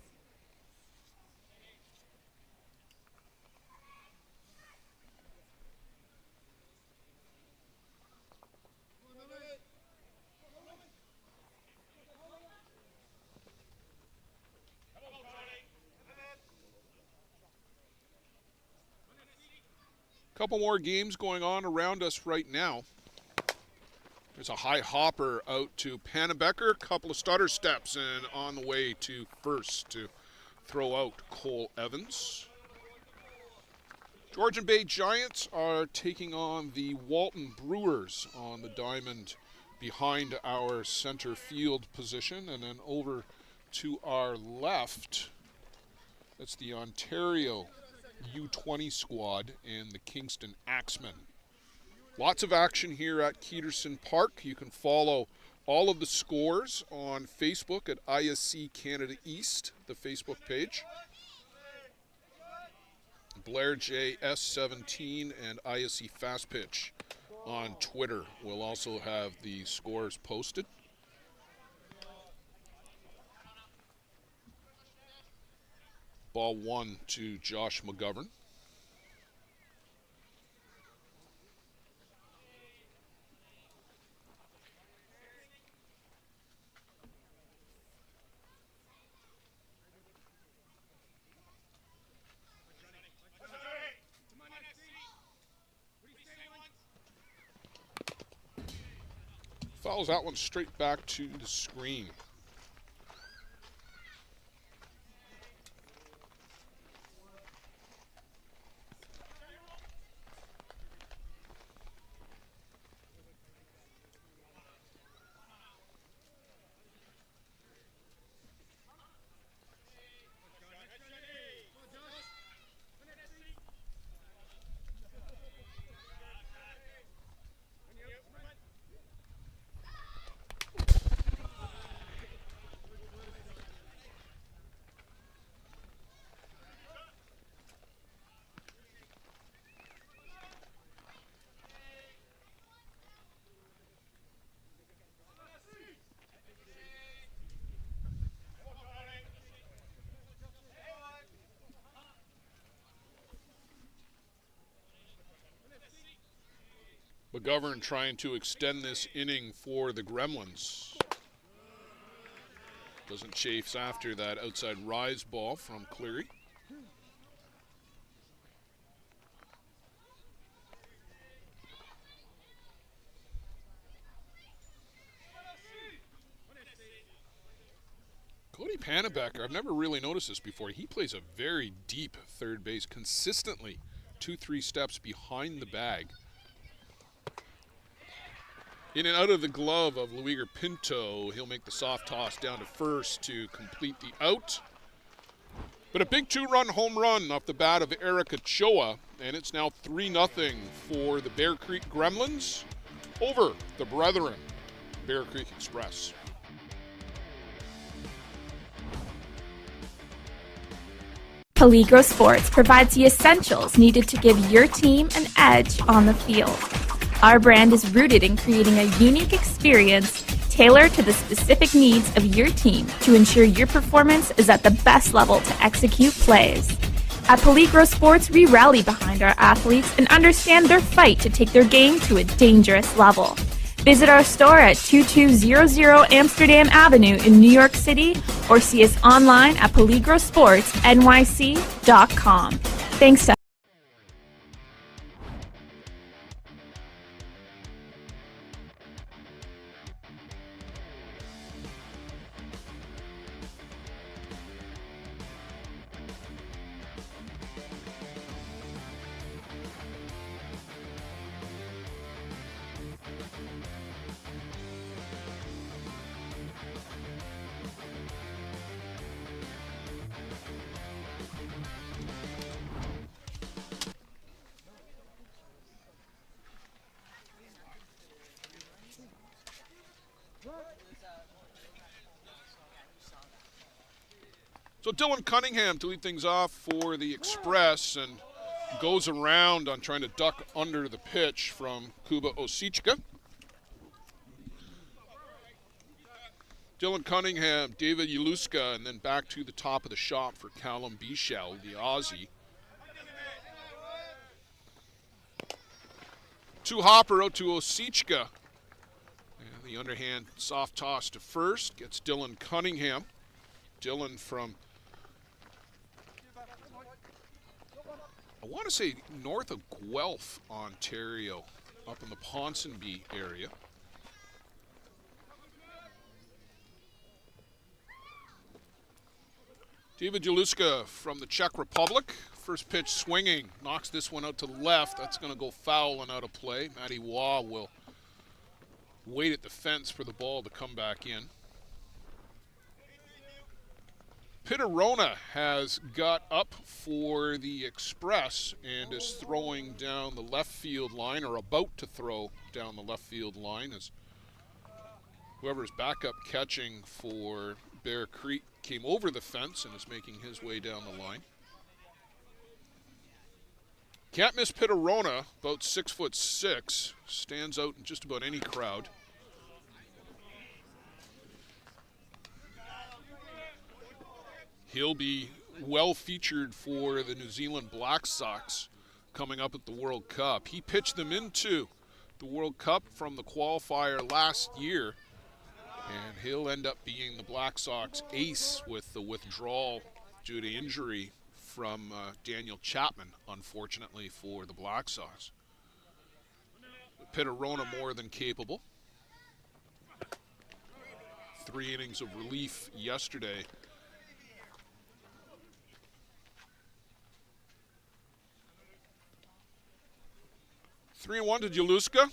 Couple more games going on around us right now. There's a high hopper out to Pannebecker, couple of stutter steps, and on the way to first to throw out Cole Evans. Georgian Bay Giants are taking on the Walton Brewers on the diamond behind our center field position, and then over to our left, that's the Ontario U20 squad and the Kingston Axemen. Lots of action here at Keterson Park. You can follow all of the scores on Facebook at ISC Canada East, the Facebook page. Blair J S17 and ISC Fast Pitch on Twitter will also have the scores posted. Ball 1 to Josh McGovern. Fouls that one straight back to the screen. McGovern trying to extend this inning for the Gremlins. Doesn't chase after that outside rise ball from Cleary. Cody Pannebecker, I've never really noticed this before. He plays a very deep third base, consistently 2-3 steps behind the bag. In and out of the glove of Luiger Pinto. He'll make the soft toss down to first to complete the out. But a big 2-run home run off the bat of Eric Ochoa, and it's now 3-0 for the Bear Creek Gremlins over the Brethren, Bear Creek Express. Peligro Sports provides the essentials needed to give your team an edge on the field. Our brand is rooted in creating a unique experience tailored to the specific needs of your team to ensure your performance is at the best level to execute plays. At Peligro Sports, we rally behind our athletes and understand their fight to take their game to a dangerous level. Visit our store at 2200 Amsterdam Avenue in New York City or see us online at peligrosportsnyc.com. Thanks to So Dylan Cunningham to lead things off for the Express and goes around on trying to duck under the pitch from Kuba Osichka. Dylan Cunningham, David Yaluska, and then back to the top of the shop for Callum Bichel, the Aussie. To Hopper, out to Osichka. And the underhand soft toss to first gets Dylan Cunningham. Dylan from, I want to say, north of Guelph, Ontario, up in the Ponsonby area. David Jaluska from the Czech Republic. First pitch swinging, knocks this one out to the left. That's going to go foul and out of play. Matty Waugh will wait at the fence for the ball to come back in. Pitterona has got up for the Express and is throwing down the left field line, or about to throw down the left field line, as whoever's backup catching for Bear Creek came over the fence and is making his way down the line. Can't miss Pitterona, about 6'6", stands out in just about any crowd. He'll be well featured for the New Zealand Black Sox coming up at the World Cup. He pitched them into the World Cup from the qualifier last year, and he'll end up being the Black Sox ace with the withdrawal due to injury from Daniel Chapman, unfortunately for the Black Sox. Pitterona more than capable. 3 innings of relief yesterday. Three and 1 to Jaluska.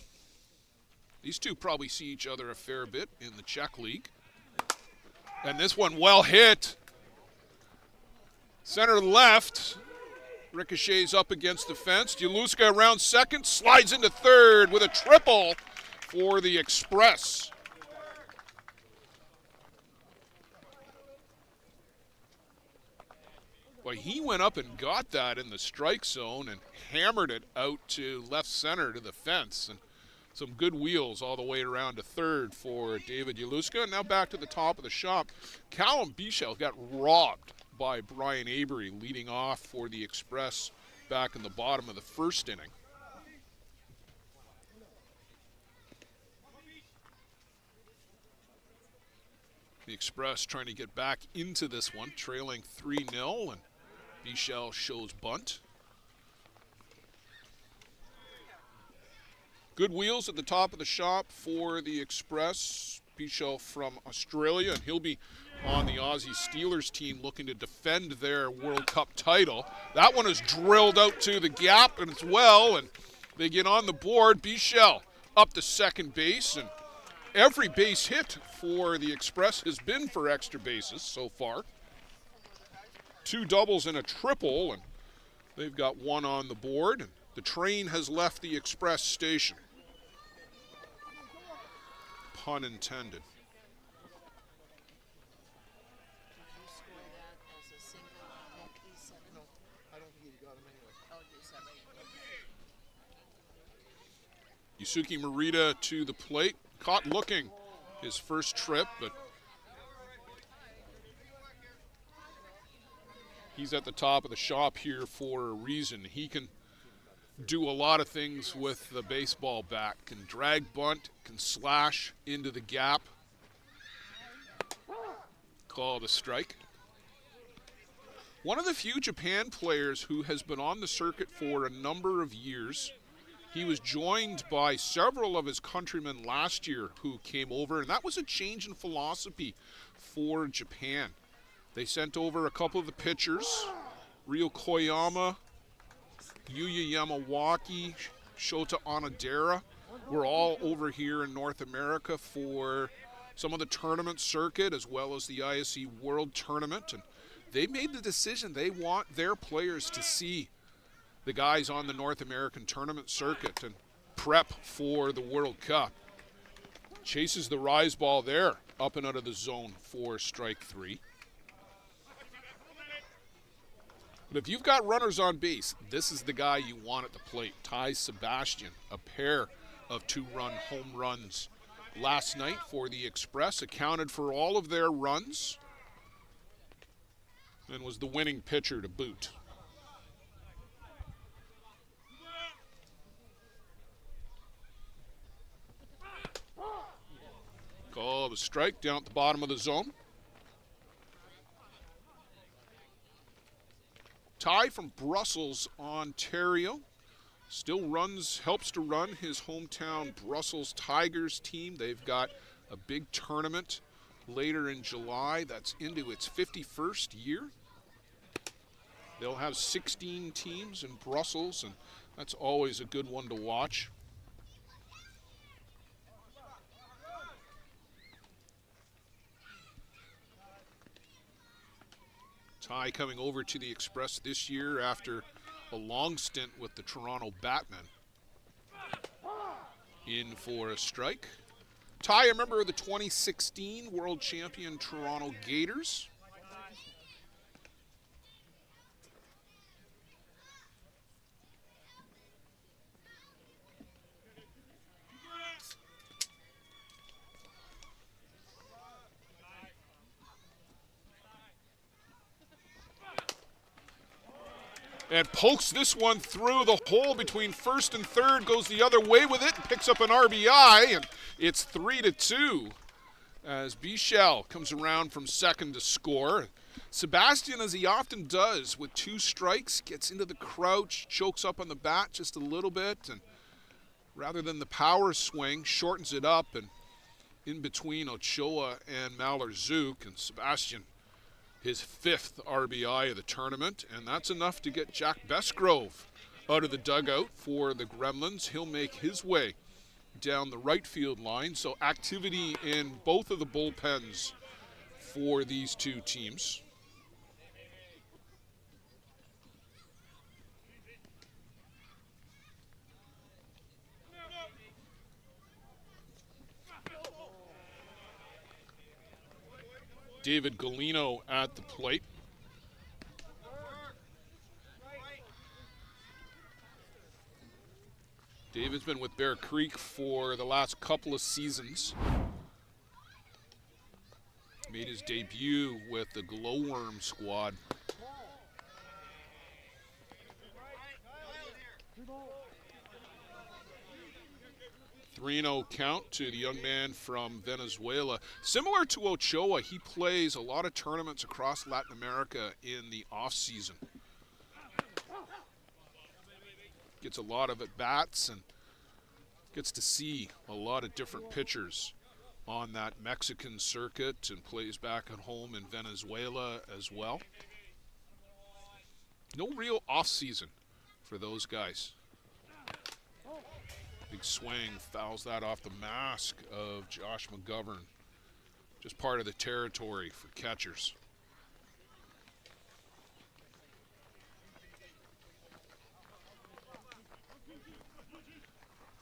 These two probably see each other a fair bit in the Czech League. And this one well hit. Center left. Ricochets up against the fence. Jaluska around second. Slides into third with a triple for the Express. Boy, he went up and got that in the strike zone and hammered it out to left center to the fence. And some good wheels all the way around to third for David Yaluska. And now back to the top of the shop. Callum Bichel got robbed by Brian Avery leading off for the Express back in the bottom of the first inning. The Express trying to get back into this one, trailing 3-0, and Bichel shows bunt. Good wheels at the top of the shop for the Express. Bichel from Australia, and he'll be on the Aussie Steelers team looking to defend their World Cup title. That one is drilled out to the gap as well, and they get on the board. Bichel up to second base, and every base hit for the Express has been for extra bases so far. 2 doubles and a triple, and they've got 1 on the board. And the train has left the Express station. Pun intended. Yusuke Morita to the plate. Caught looking his first trip, but he's at the top of the shop here for a reason. He can do a lot of things with the baseball bat. Can drag bunt, can slash into the gap. Called a strike. One of the few Japan players who has been on the circuit for a number of years. He was joined by several of his countrymen last year who came over, and that was a change in philosophy for Japan. They sent over a couple of the pitchers, Ryo Koyama, Yuya Yamawaki, Shota Onodera. We're all over here in North America for some of the tournament circuit as well as the ISC World Tournament, and they made the decision they want their players to see the guys on the North American tournament circuit and prep for the World Cup. Chases the rise ball there, up and out of the zone for strike 3. But if you've got runners on base, this is the guy you want at the plate. Ty Sebastian, a pair of 2-run home runs last night for the Express, accounted for all of their runs, and was the winning pitcher to boot. Call of a strike down at the bottom of the zone. Ty from Brussels, Ontario. Still helps to run his hometown Brussels Tigers team. They've got a big tournament later in July that's into its 51st year. They'll have 16 teams in Brussels, and that's always a good one to watch. Ty coming over to the Express this year after a long stint with the Toronto Batmen. In for a strike. Ty, a member of the 2016 World Champion Toronto Gators. And pokes this one through the hole between first and third, goes the other way with it, and picks up an RBI, and it's 3-2 as Bichel comes around from second to score. Sebastian, as he often does with 2 strikes, gets into the crouch, chokes up on the bat just a little bit, and rather than the power swing, shortens it up, and in between Ochoa and Malherzuk, and Sebastian, his 5th RBI of the tournament, and that's enough to get Jack Besgrove out of the dugout for the Gremlins. He'll make his way down the right field line, so activity in both of the bullpens for these 2 teams. David Galino at the plate. David's been with Bear Creek for the last couple of seasons. Made his debut with the Glowworm squad. Three-0 count to the young man from Venezuela. Similar to Ochoa, he plays a lot of tournaments across Latin America in the off-season. Gets a lot of at-bats and gets to see a lot of different pitchers on that Mexican circuit, and plays back at home in Venezuela as well. No real off-season for those guys. Big swing, fouls that off the mask of Josh McGovern. Just part of the territory for catchers.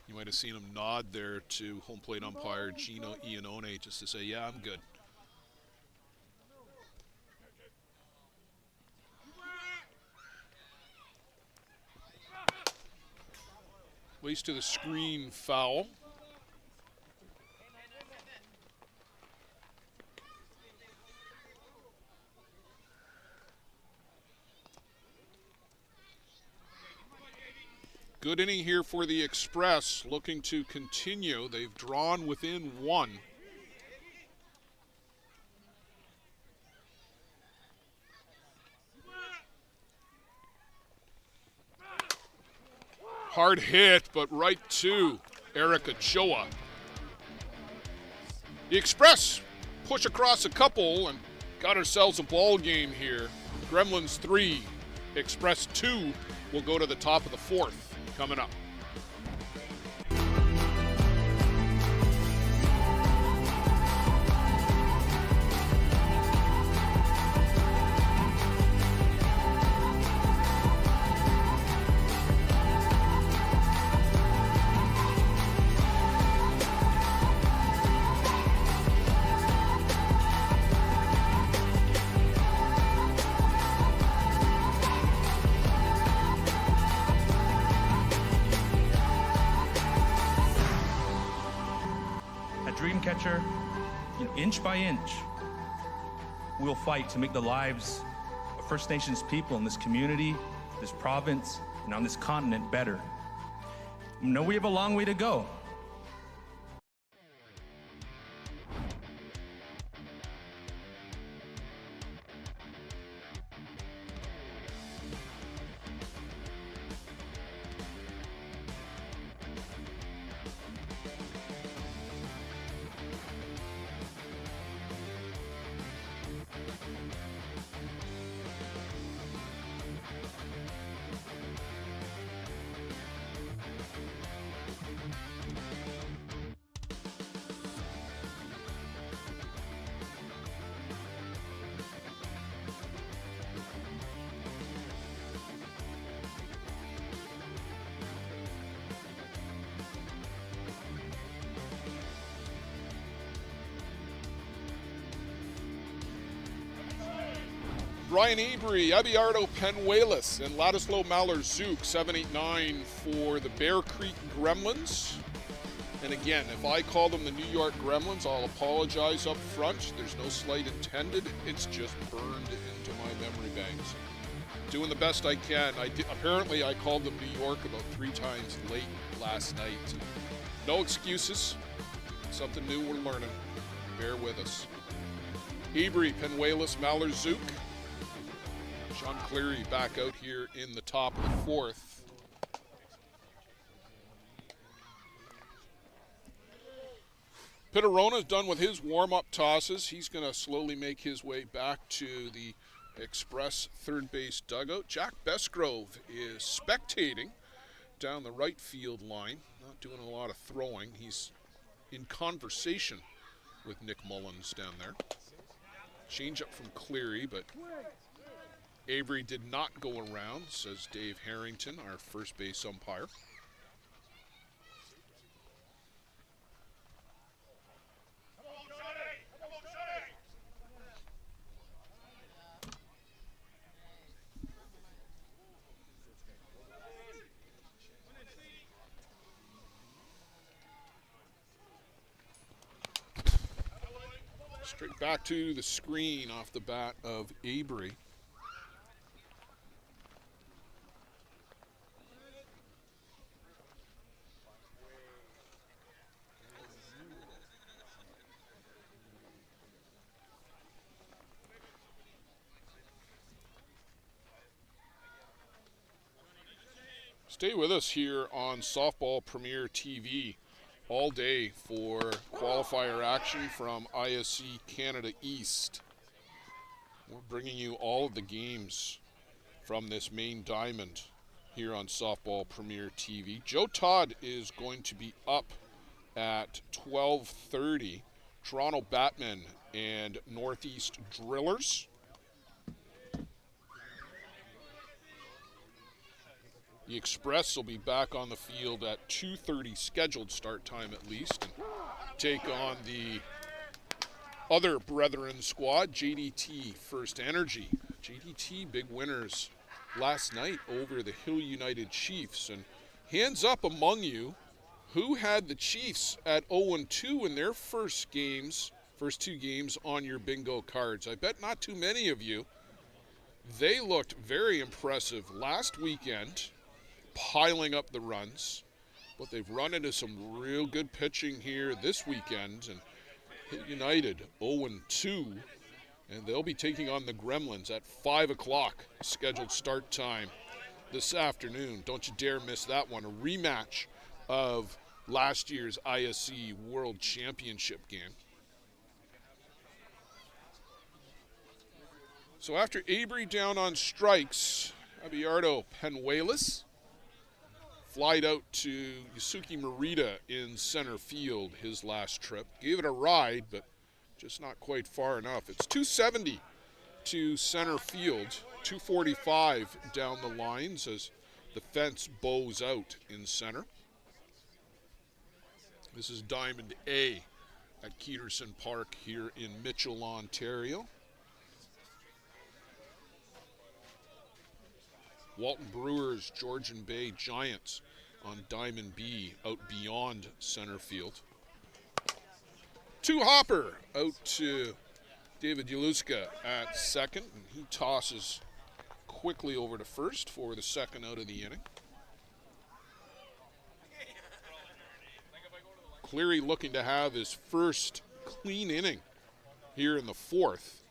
You might have seen him nod there to home plate umpire Gino Iannone just to say, yeah, I'm good. Ways to the screen, foul. Good inning here for the Express, looking to continue. They've drawn within one. Hard hit, but right to Eric Ochoa. The Express push across a couple and got ourselves a ball game here. Gremlins 3, Express 2 will go to the top of the fourth coming up. Dream catcher, inch by inch, we'll fight to make the lives of First Nations people in this community, this province, and on this continent better. I know we have a long way to go. Ryan Avery, Abiardo Penuelas, and Ladislaw Maller-Zook, 7-8-9 for the Bear Creek Gremlins. And again, if I call them the New York Gremlins, I'll apologize up front. There's no slight intended. It's just burned into my memory banks. Doing the best I can. Apparently, I called them New York about 3 times late last night. No excuses. Something new we're learning. Bear with us. Avery, Penuelas, Maller-Zook. Sean Cleary back out here in the top of the fourth. Pitterona's done with his warm-up tosses. He's going to slowly make his way back to the Express third base dugout. Jack Besgrove is spectating down the right field line, not doing a lot of throwing. He's in conversation with Nick Mullins down there. Change up from Cleary, but Avery did not go around, says Dave Harrington, our first base umpire. Straight back to the screen off the bat of Avery. Stay with us here on Softball Premier TV all day for qualifier action from ISC Canada East. We're bringing you all of the games from this main diamond here on Softball Premier TV. Joe Todd is going to be up at 12:30. Toronto Batmen and Northeast Drillers. The Express will be back on the field at 2:30 scheduled start time at least, and take on the other Brethren squad, JDT First Energy. JDT big winners last night over the Hill United Chiefs. And hands up among you, who had the Chiefs at 0-2 in their first two games on your bingo cards? I bet not too many of you. They looked very impressive last weekend, piling up the runs, but they've run into some real good pitching here this weekend, and Hill United 0-2, and they'll be taking on the Gremlins at 5 o'clock scheduled start time this afternoon. Don't you dare miss that one. A rematch of last year's ISC World Championship game. So after Abry down on strikes, Abiardo Penuelas flied out to Yusuke Morita in center field his last trip. Gave it a ride, but just not quite far enough. It's 270 to center field, 245 down the lines as the fence bows out in center. This is Diamond A at Keterson Park here in Mitchell, Ontario. Walton Brewers, Georgian Bay Giants on Diamond B out beyond center field. Two hopper out to David Yaluska at second, and he tosses quickly over to first for the second out of the inning. Cleary looking to have his first clean inning here in the fourth.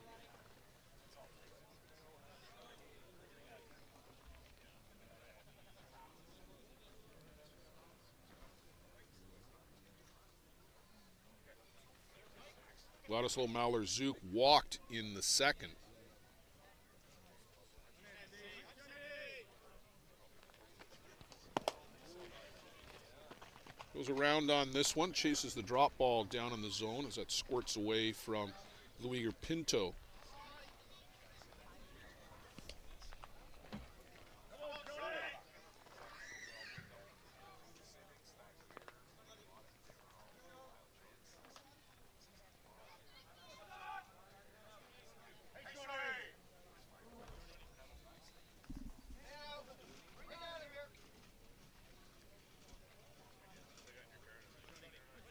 Vladislav Maler-Zuk walked in the second. Goes around on this one, chases the drop ball down in the zone as that squirts away from Luiger Pinto.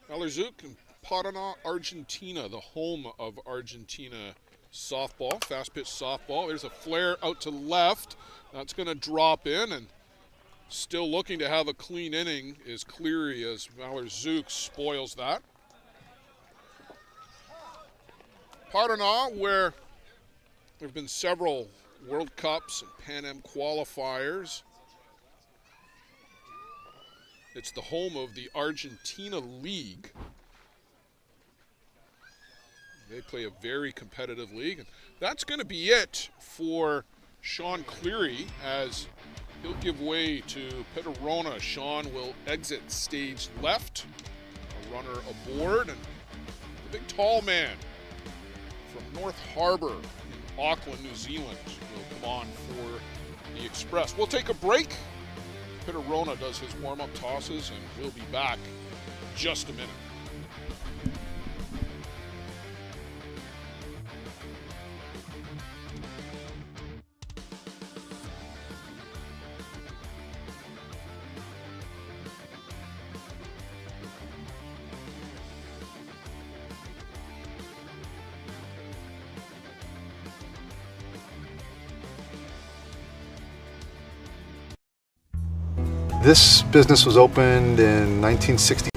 Maler-Zuk in Paraná, Argentina, the home of Argentina softball, fast pitch softball. There's a flare out to left. That's going to drop in, and still looking to have a clean inning is Cleary as Maler-Zuk spoils that. Paraná, where there have been several World Cups and Pan Am qualifiers. It's the home of the Argentina League. They play a very competitive league. And that's going to be it for Sean Cleary as he'll give way to Peterona. Sean will exit stage left. A runner aboard. And the big tall man from North Harbour in Auckland, New Zealand will come on for the Express. We'll take a break. Peterona does his warm-up tosses, and we'll be back in just a minute. This business was opened in 1960.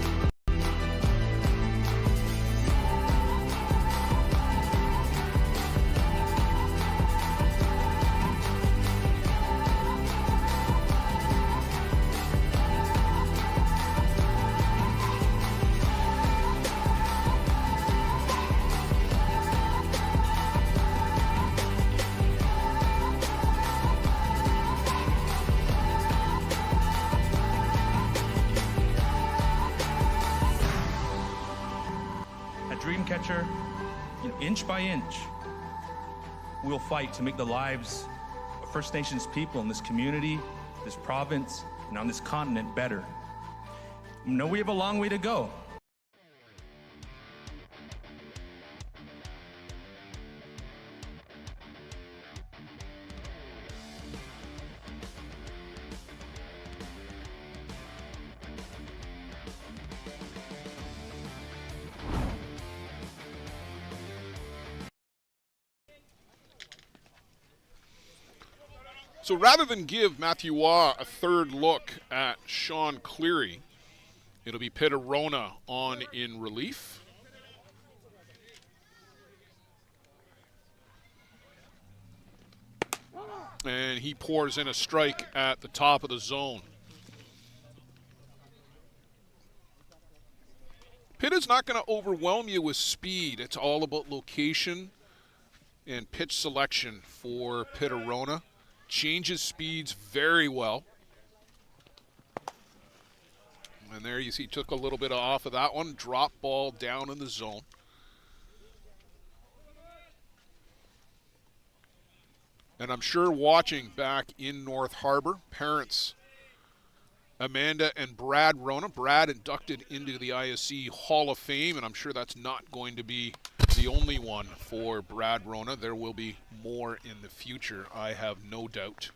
future, inch by inch, we'll fight to make the lives of First Nations people in this community, this province, and on this continent better. We know we have a long way to go. So rather than give Matthew Waugh a third look at Sean Cleary, it'll be Pitarona on in relief. And he pours in a strike at the top of the zone. Pitt is not going to overwhelm you with speed. It's all about location and pitch selection for Pitarona. Changes speeds very well. And there you see, took a little bit off of that one. Drop ball down in the zone. And I'm sure watching back in North Harbor, parents Amanda and Brad Rona. Brad inducted into the ISC Hall of Fame, and I'm sure that's not going to be the only one for Brad Rona. There will be more in the future, I have no doubt.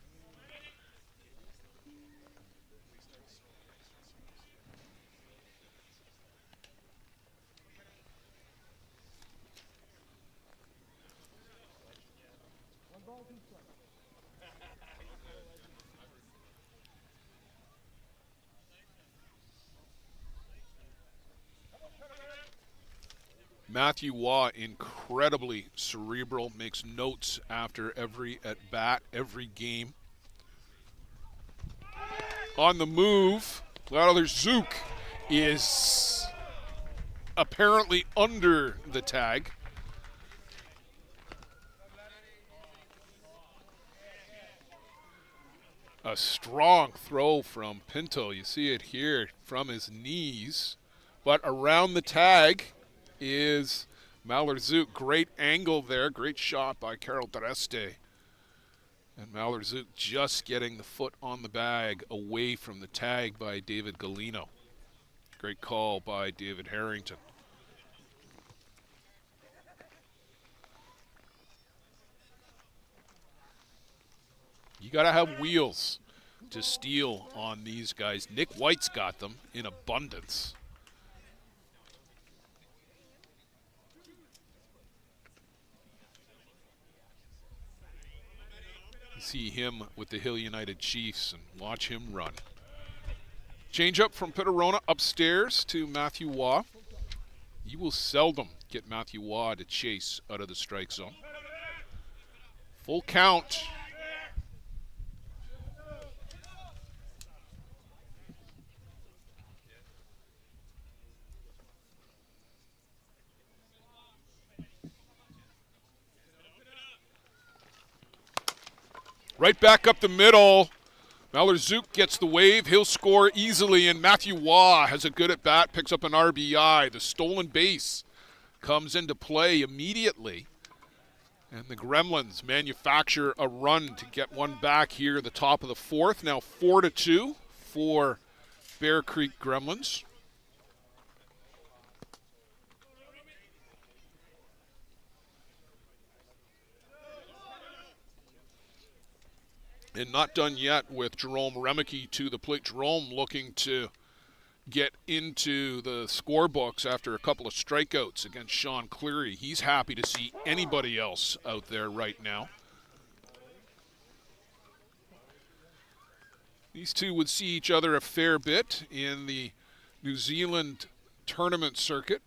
Matthew Waugh, incredibly cerebral, makes notes after every at-bat, every game. On the move, Zook is apparently under the tag. A strong throw from Pinto. You see it here from his knees, but around the tag is Zook. Great angle there. Great shot by Carol Dreste. And Zook just getting the foot on the bag away from the tag by David Galino. Great call by David Harrington. You got to have wheels to steal on these guys. Nick White's got them in abundance. See him with the Hill United Chiefs and watch him run. Change up from Pitarona upstairs to Matthew Waugh. You will seldom get Matthew Waugh to chase out of the strike zone. Full count. Right back up the middle. Zook gets the wave. He'll score easily, and Matthew Waugh has a good at-bat, picks up an RBI. The stolen base comes into play immediately. And the Gremlins manufacture a run to get one back here at the top of the fourth. Now 4-2 for Bear Creek Gremlins. And not done yet with Jerome Remeke to the plate. Jerome looking to get into the scorebooks after a couple of strikeouts against Sean Cleary. He's happy to see anybody else out there right now. These two would see each other a fair bit in the New Zealand tournament circuit.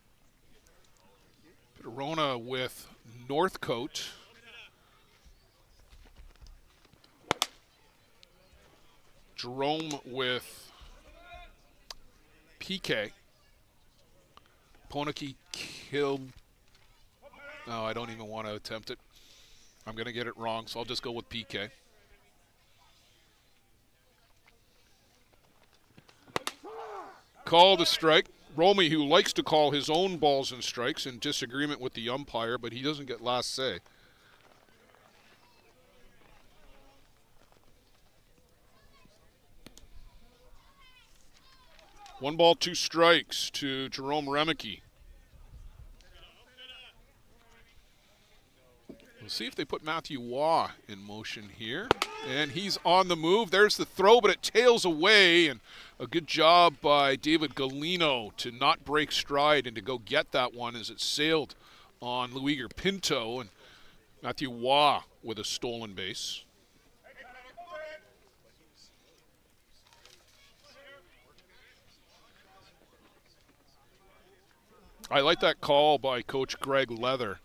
Pitarona with Northcote. Jerome with PK. Ponaki killed. No, I don't even want to attempt it. I'm going to get it wrong, so I'll just go with PK. Call the strike. Romy, who likes to call his own balls and strikes in disagreement with the umpire, but he doesn't get last say. One ball, two strikes to Jerome Remeke. We'll see if they put Matthew Waugh in motion here. And he's on the move. There's the throw, but it tails away. And a good job by David Galino to not break stride and to go get that one as it sailed on Luiger Pinto. And Matthew Waugh with a stolen base. I like that call by Coach Greg Leather.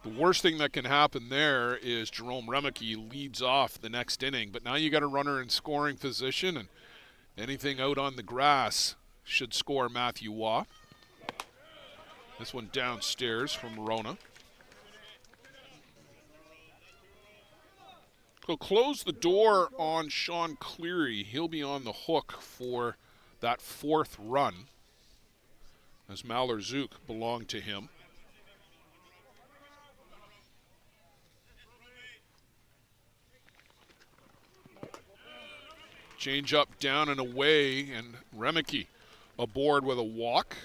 The worst thing that can happen there is Jerome Remeke leads off the next inning, but now you got a runner in scoring position, and anything out on the grass should score Matthew Waugh. This one downstairs from Rona. So close the door on Sean Cleary. He'll be on the hook for that fourth run, as Maller-Zook belonged to him. Change up, down and away, and Remeke aboard with a walk.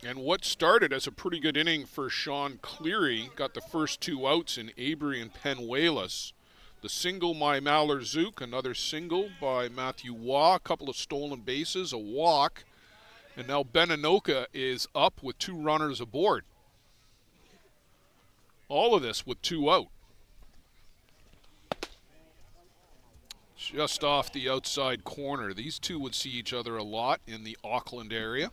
And what started as a pretty good inning for Sean Cleary got the first two outs in Abry and Penuelas. The single by Maller-Zook, another single by Matthew Waugh, a couple of stolen bases, a walk, and now Beninoka is up with two runners aboard. All of this with two out. Just off the outside corner. These two would see each other a lot in the Auckland area.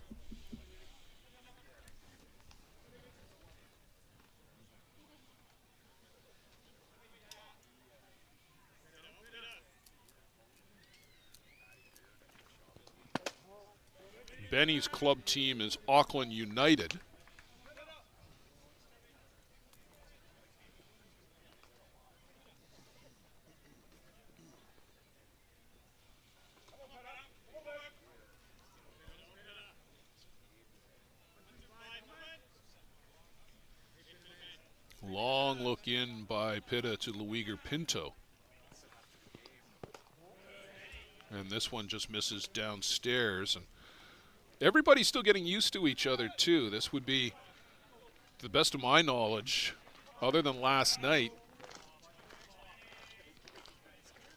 Benny's club team is Auckland United. Long look in by Pitta to Luiger Pinto. And this one just misses downstairs. And everybody's still getting used to each other, too. This would be, to the best of my knowledge, other than last night,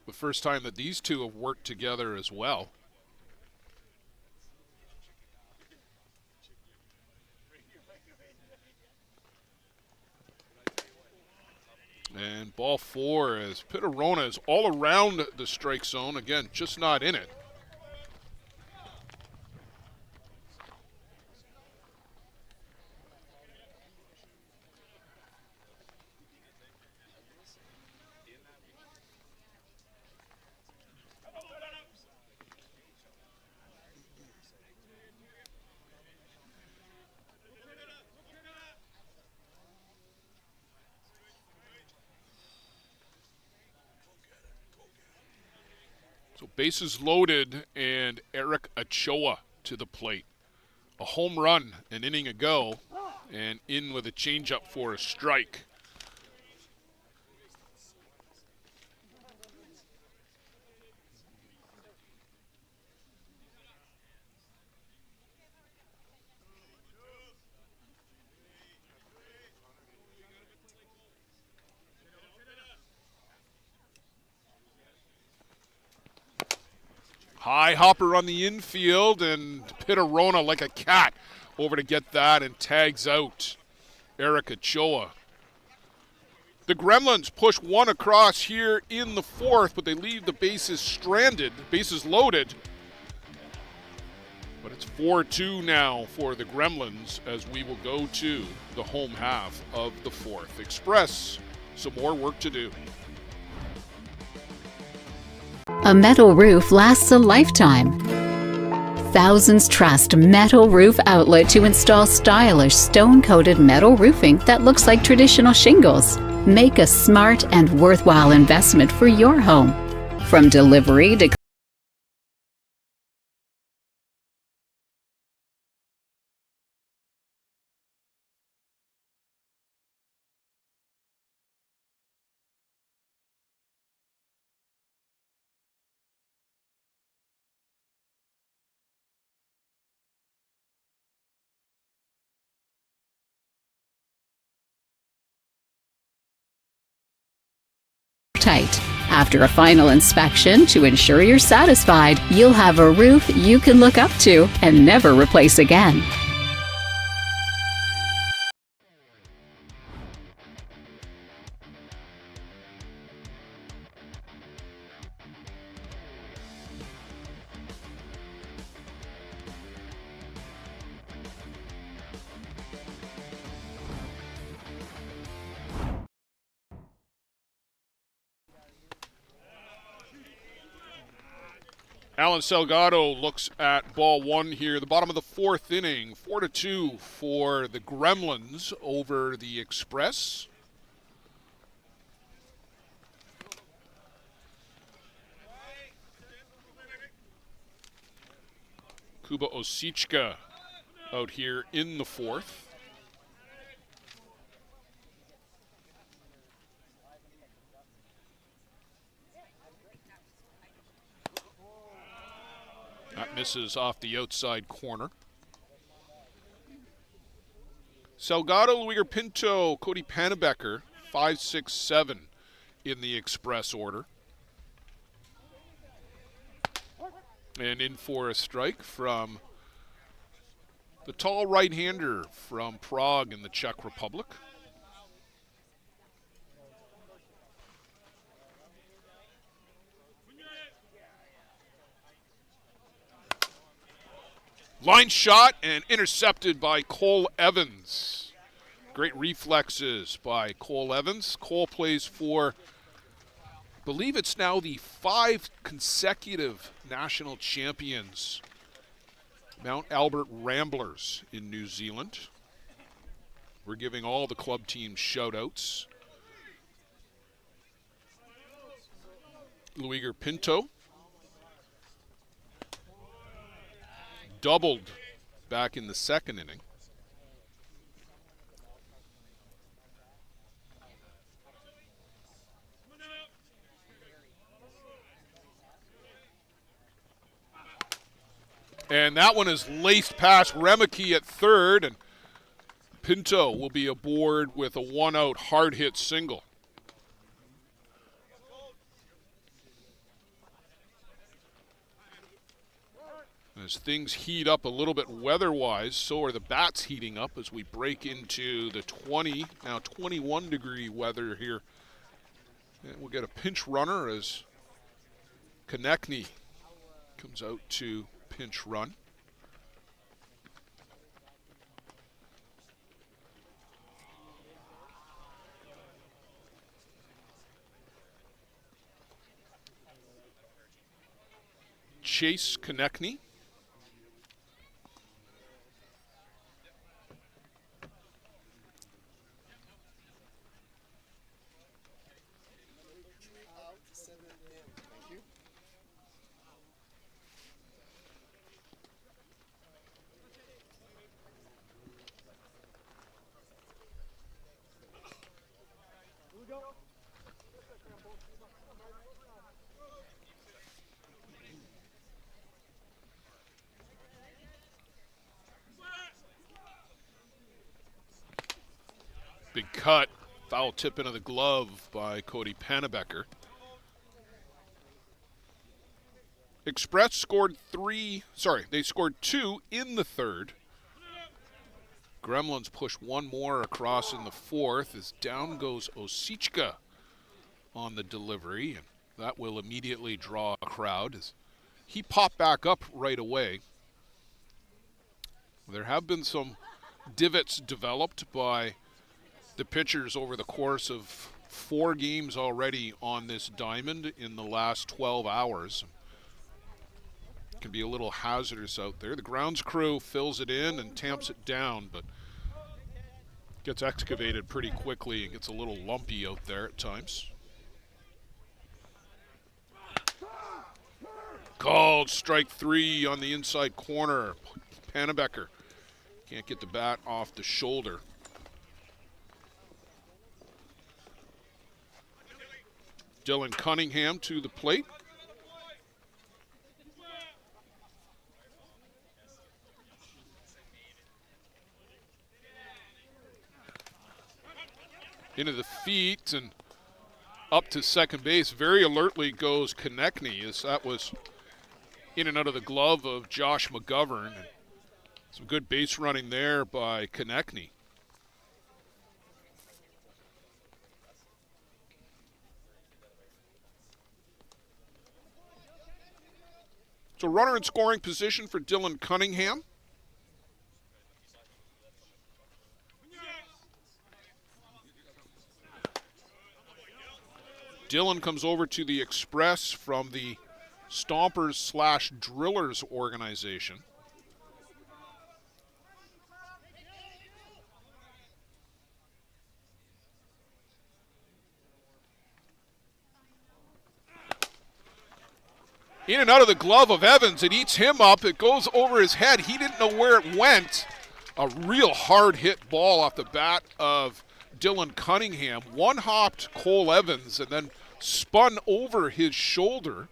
the first time that these two have worked together as well. And ball four as Pittarona is all around the strike zone. Again, just not in it. So bases loaded and Eric Ochoa to the plate. A home run an inning ago and in with a changeup for a strike. High hopper on the infield, and Pittarona like a cat over to get that and tags out Eric Ochoa. The Gremlins push one across here in the fourth, but they leave the bases stranded, bases loaded. But it's 4-2 now for the Gremlins as we will go to the home half of the fourth. Express some more work to do. A metal roof lasts a lifetime. Thousands trust Metal Roof Outlet to install stylish stone-coated metal roofing that looks like traditional shingles. Make a smart and worthwhile investment for your home. From delivery to tight. After a final inspection to ensure you're satisfied, you'll have a roof you can look up to and never replace again. Alan Salgado looks at ball one here, the bottom of the fourth inning, 4-2 for the Gremlins over the Express. Kuba Osichka out here in the fourth. That misses off the outside corner. Salgado, Luiger Pinto, Cody Panebecker, 5, 6, 7 in the Express order. And in for a strike from the tall right-hander from Prague in the Czech Republic. Line shot and intercepted by Cole Evans. Great reflexes by Cole Evans. Cole plays for, I believe it's now the 5 consecutive national champions, Mount Albert Ramblers in New Zealand. We're giving all the club teams shout-outs. Luiger Pinto doubled back in the second inning. And that one is laced past Remeke at third, and Pinto will be aboard with a one-out hard-hit single. As things heat up a little bit weather-wise, so are the bats heating up as we break into the 20, now 21-degree weather here. And we'll get a pinch runner as Konechny comes out to pinch run. Chase Konechny. Big cut, foul tip into the glove by Cody Panebecker. Express scored they scored 2 in the third. Gremlins push one more across in the fourth as down goes Osichka on the delivery, and that will immediately draw a crowd as he popped back up right away. There have been some divots developed by the pitchers over the course of 4 games already on this diamond in the last 12 hours. It can be a little hazardous out there. The grounds crew fills it in and tamps it down, but gets excavated pretty quickly and gets a little lumpy out there at times. Called strike 3 on the inside corner. Panebecker can't get the bat off the shoulder. Dylan Cunningham to the plate. Into the feet, and up to second base. Very alertly goes Konechny, as that was in and out of the glove of Josh McGovern. Some good base running there by Konechny. So runner in scoring position for Dylan Cunningham. Dylan comes over to the Express from the Stompers/Drillers organization. In and out of the glove of Evans. It eats him up. It goes over his head. He didn't know where it went. A real hard hit ball off the bat of Dylan Cunningham. One-hopped Cole Evans and then spun over his shoulder.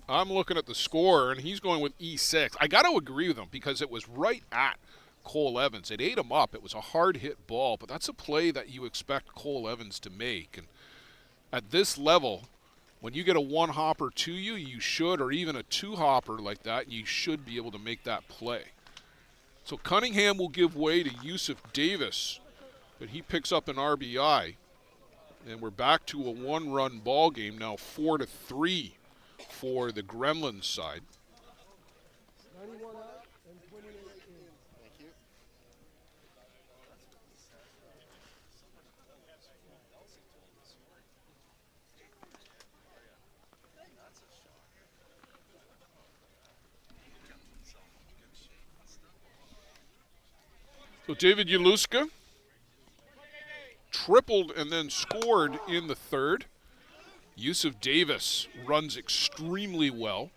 I'm looking at the score, and he's going with E6. I got to agree with him because it was right at Cole Evans. It ate him up. It was a hard hit ball, but that's a play that you expect Cole Evans to make. And at this level, when you get a one-hopper to you, you should, or even a two-hopper like that, you should be able to make that play. So Cunningham will give way to Yusuf Davis, but he picks up an RBI. And we're back to a one-run ball game now, 4-3 for the Gremlins side. So David Yaluska tripled and then scored in the third. Yusuf Davis runs extremely well.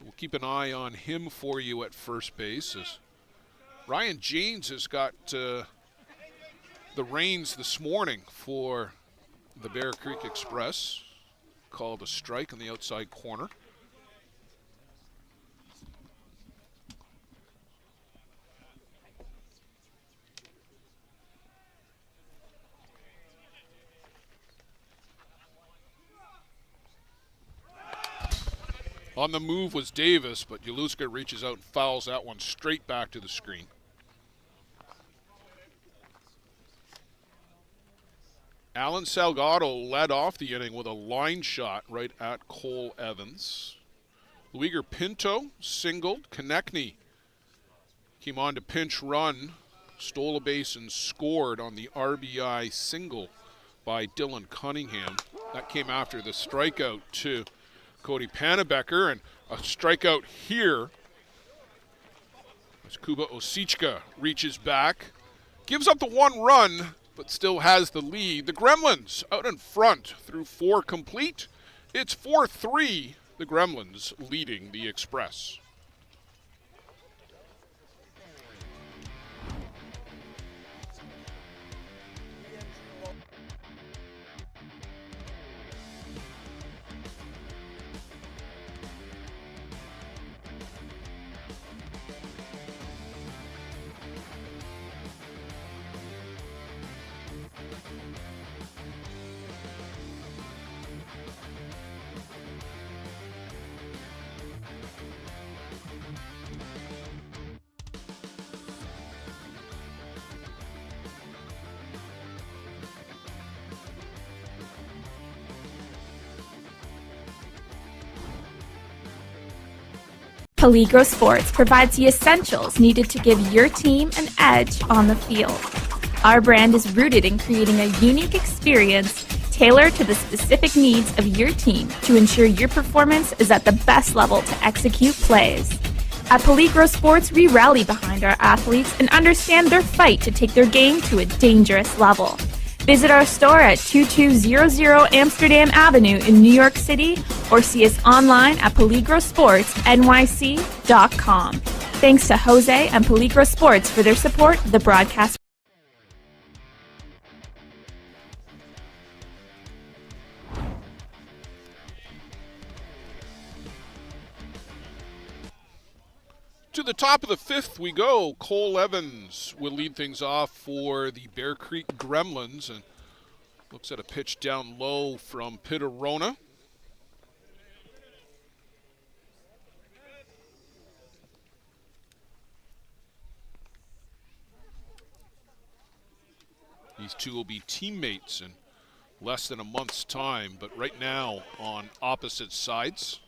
We'll keep an eye on him for you at first base, as Ryan James has got the reins this morning for the Bear Creek Express. Called a strike on the outside corner. On the move was Davis, but Yaluska reaches out and fouls that one straight back to the screen. Alan Salgado led off the inning with a line shot right at Cole Evans. Luiger Pinto singled. Konechny came on to pinch run, stole a base and scored on the RBI single by Dylan Cunningham. That came after the strikeout to Cody Panabecker, and a strikeout here as Kuba Osichka reaches back, gives up the one run, but still has the lead. The Gremlins out in front through 4 complete. It's 4-3, the Gremlins leading the Express. Peligro Sports provides the essentials needed to give your team an edge on the field. Our brand is rooted in creating a unique experience tailored to the specific needs of your team to ensure your performance is at the best level to execute plays. At Peligro Sports, we rally behind our athletes and understand their fight to take their game to a dangerous level. Visit our store at 2200 Amsterdam Avenue in New York City or see us online at peligrosportsnyc.com. Thanks to Jose and Peligro Sports for their support of the broadcast. To the top of the fifth we go. Cole Evans will lead things off for the Bear Creek Gremlins, and looks at a pitch down low from Pittarona. These two will be teammates in less than a month's time, but right now on opposite sides.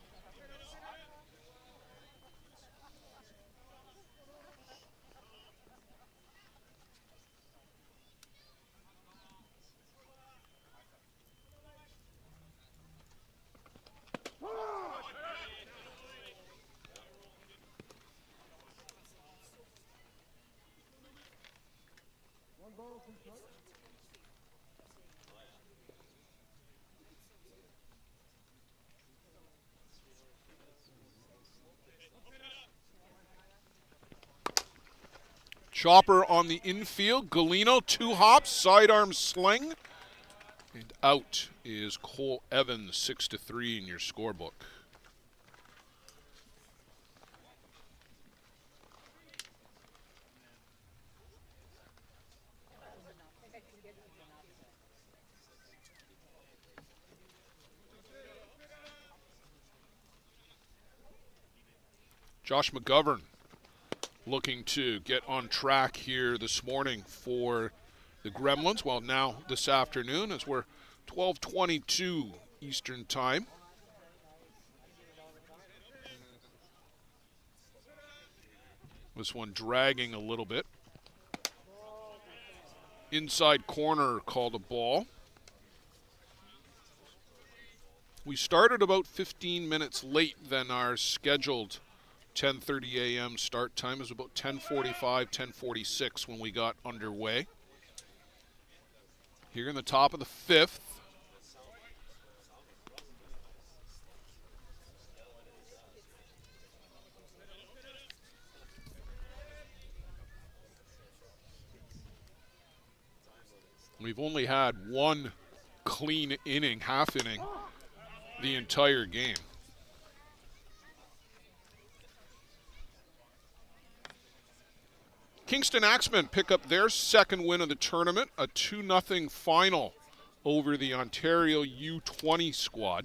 Chopper on the infield. Galino, 2 hops, sidearm sling. And out is Cole Evans, 6-3 in your scorebook. Josh McGovern looking to get on track here this morning for the Gremlins. Well, now this afternoon, as we're 12:22 Eastern Time. This one dragging a little bit. Inside corner called a ball. We started about 15 minutes late than our scheduled 10:30 a.m. start time. It was about 10:45, 10:46 when we got underway. Here in the top of the fifth. We've only had one clean inning, half inning, the entire game. Kingston Axemen pick up their second win of the tournament, a 2-0 final over the Ontario U20 squad.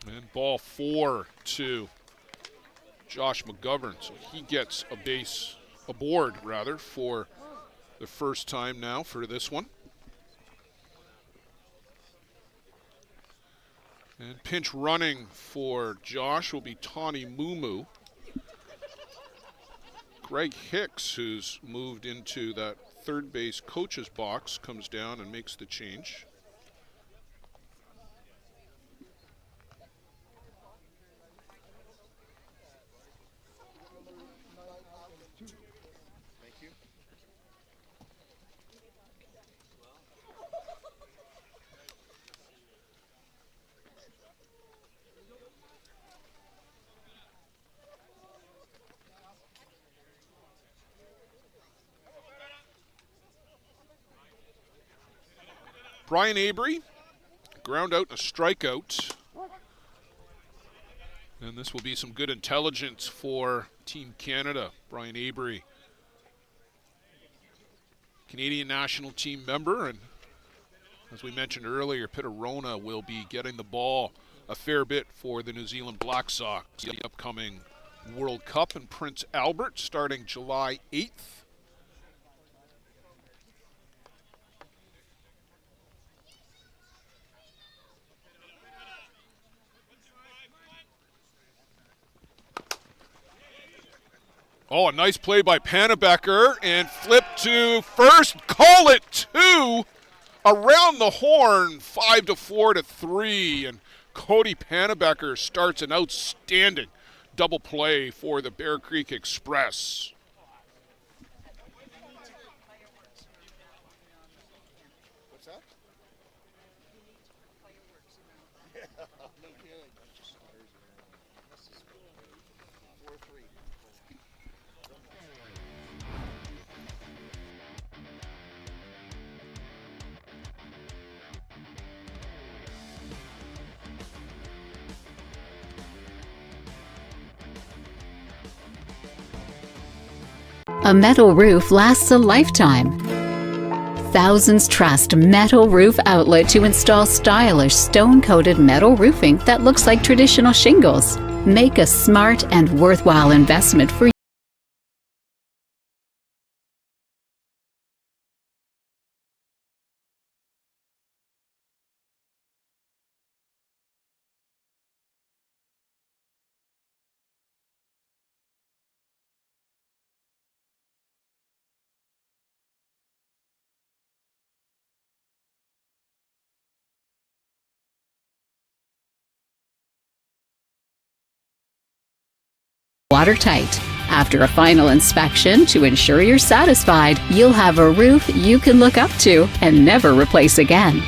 And ball 4 to Josh McGovern, so he gets a board for the first time now for this one. And pinch running for Josh will be Tawny Mumu. Greg Hicks, who's moved into that third base coach's box, comes down and makes the change. Brian Avery, ground out and a strikeout. And this will be some good intelligence for Team Canada. Brian Avery, Canadian national team member, and as we mentioned earlier, Pittarona will be getting the ball a fair bit for the New Zealand Black Sox. The upcoming World Cup in Prince Albert starting July 8th. Oh, a nice play by Pannebecker, and flip to first, call it 2, around the horn, 5-4 to 3, and Cody Pannebecker starts an outstanding double play for the Bear Creek Express. What's that? No kidding. 4-3. A metal roof lasts a lifetime. Thousands trust Metal Roof Outlet to install stylish stone-coated metal roofing that looks like traditional shingles. Make a smart and worthwhile investment for watertight. After a final inspection to ensure you're satisfied, you'll have a roof you can look up to and never replace again.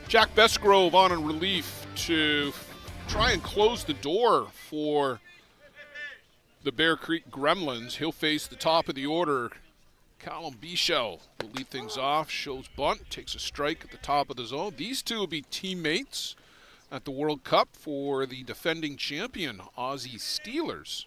Jack Besgrove on in relief to try and close the door for the Bear Creek Gremlins. He'll face the top of the order. Callum Bichel will lead things off, shows bunt, takes a strike at the top of the zone. These two will be teammates at the World Cup for the defending champion, Aussie Steelers.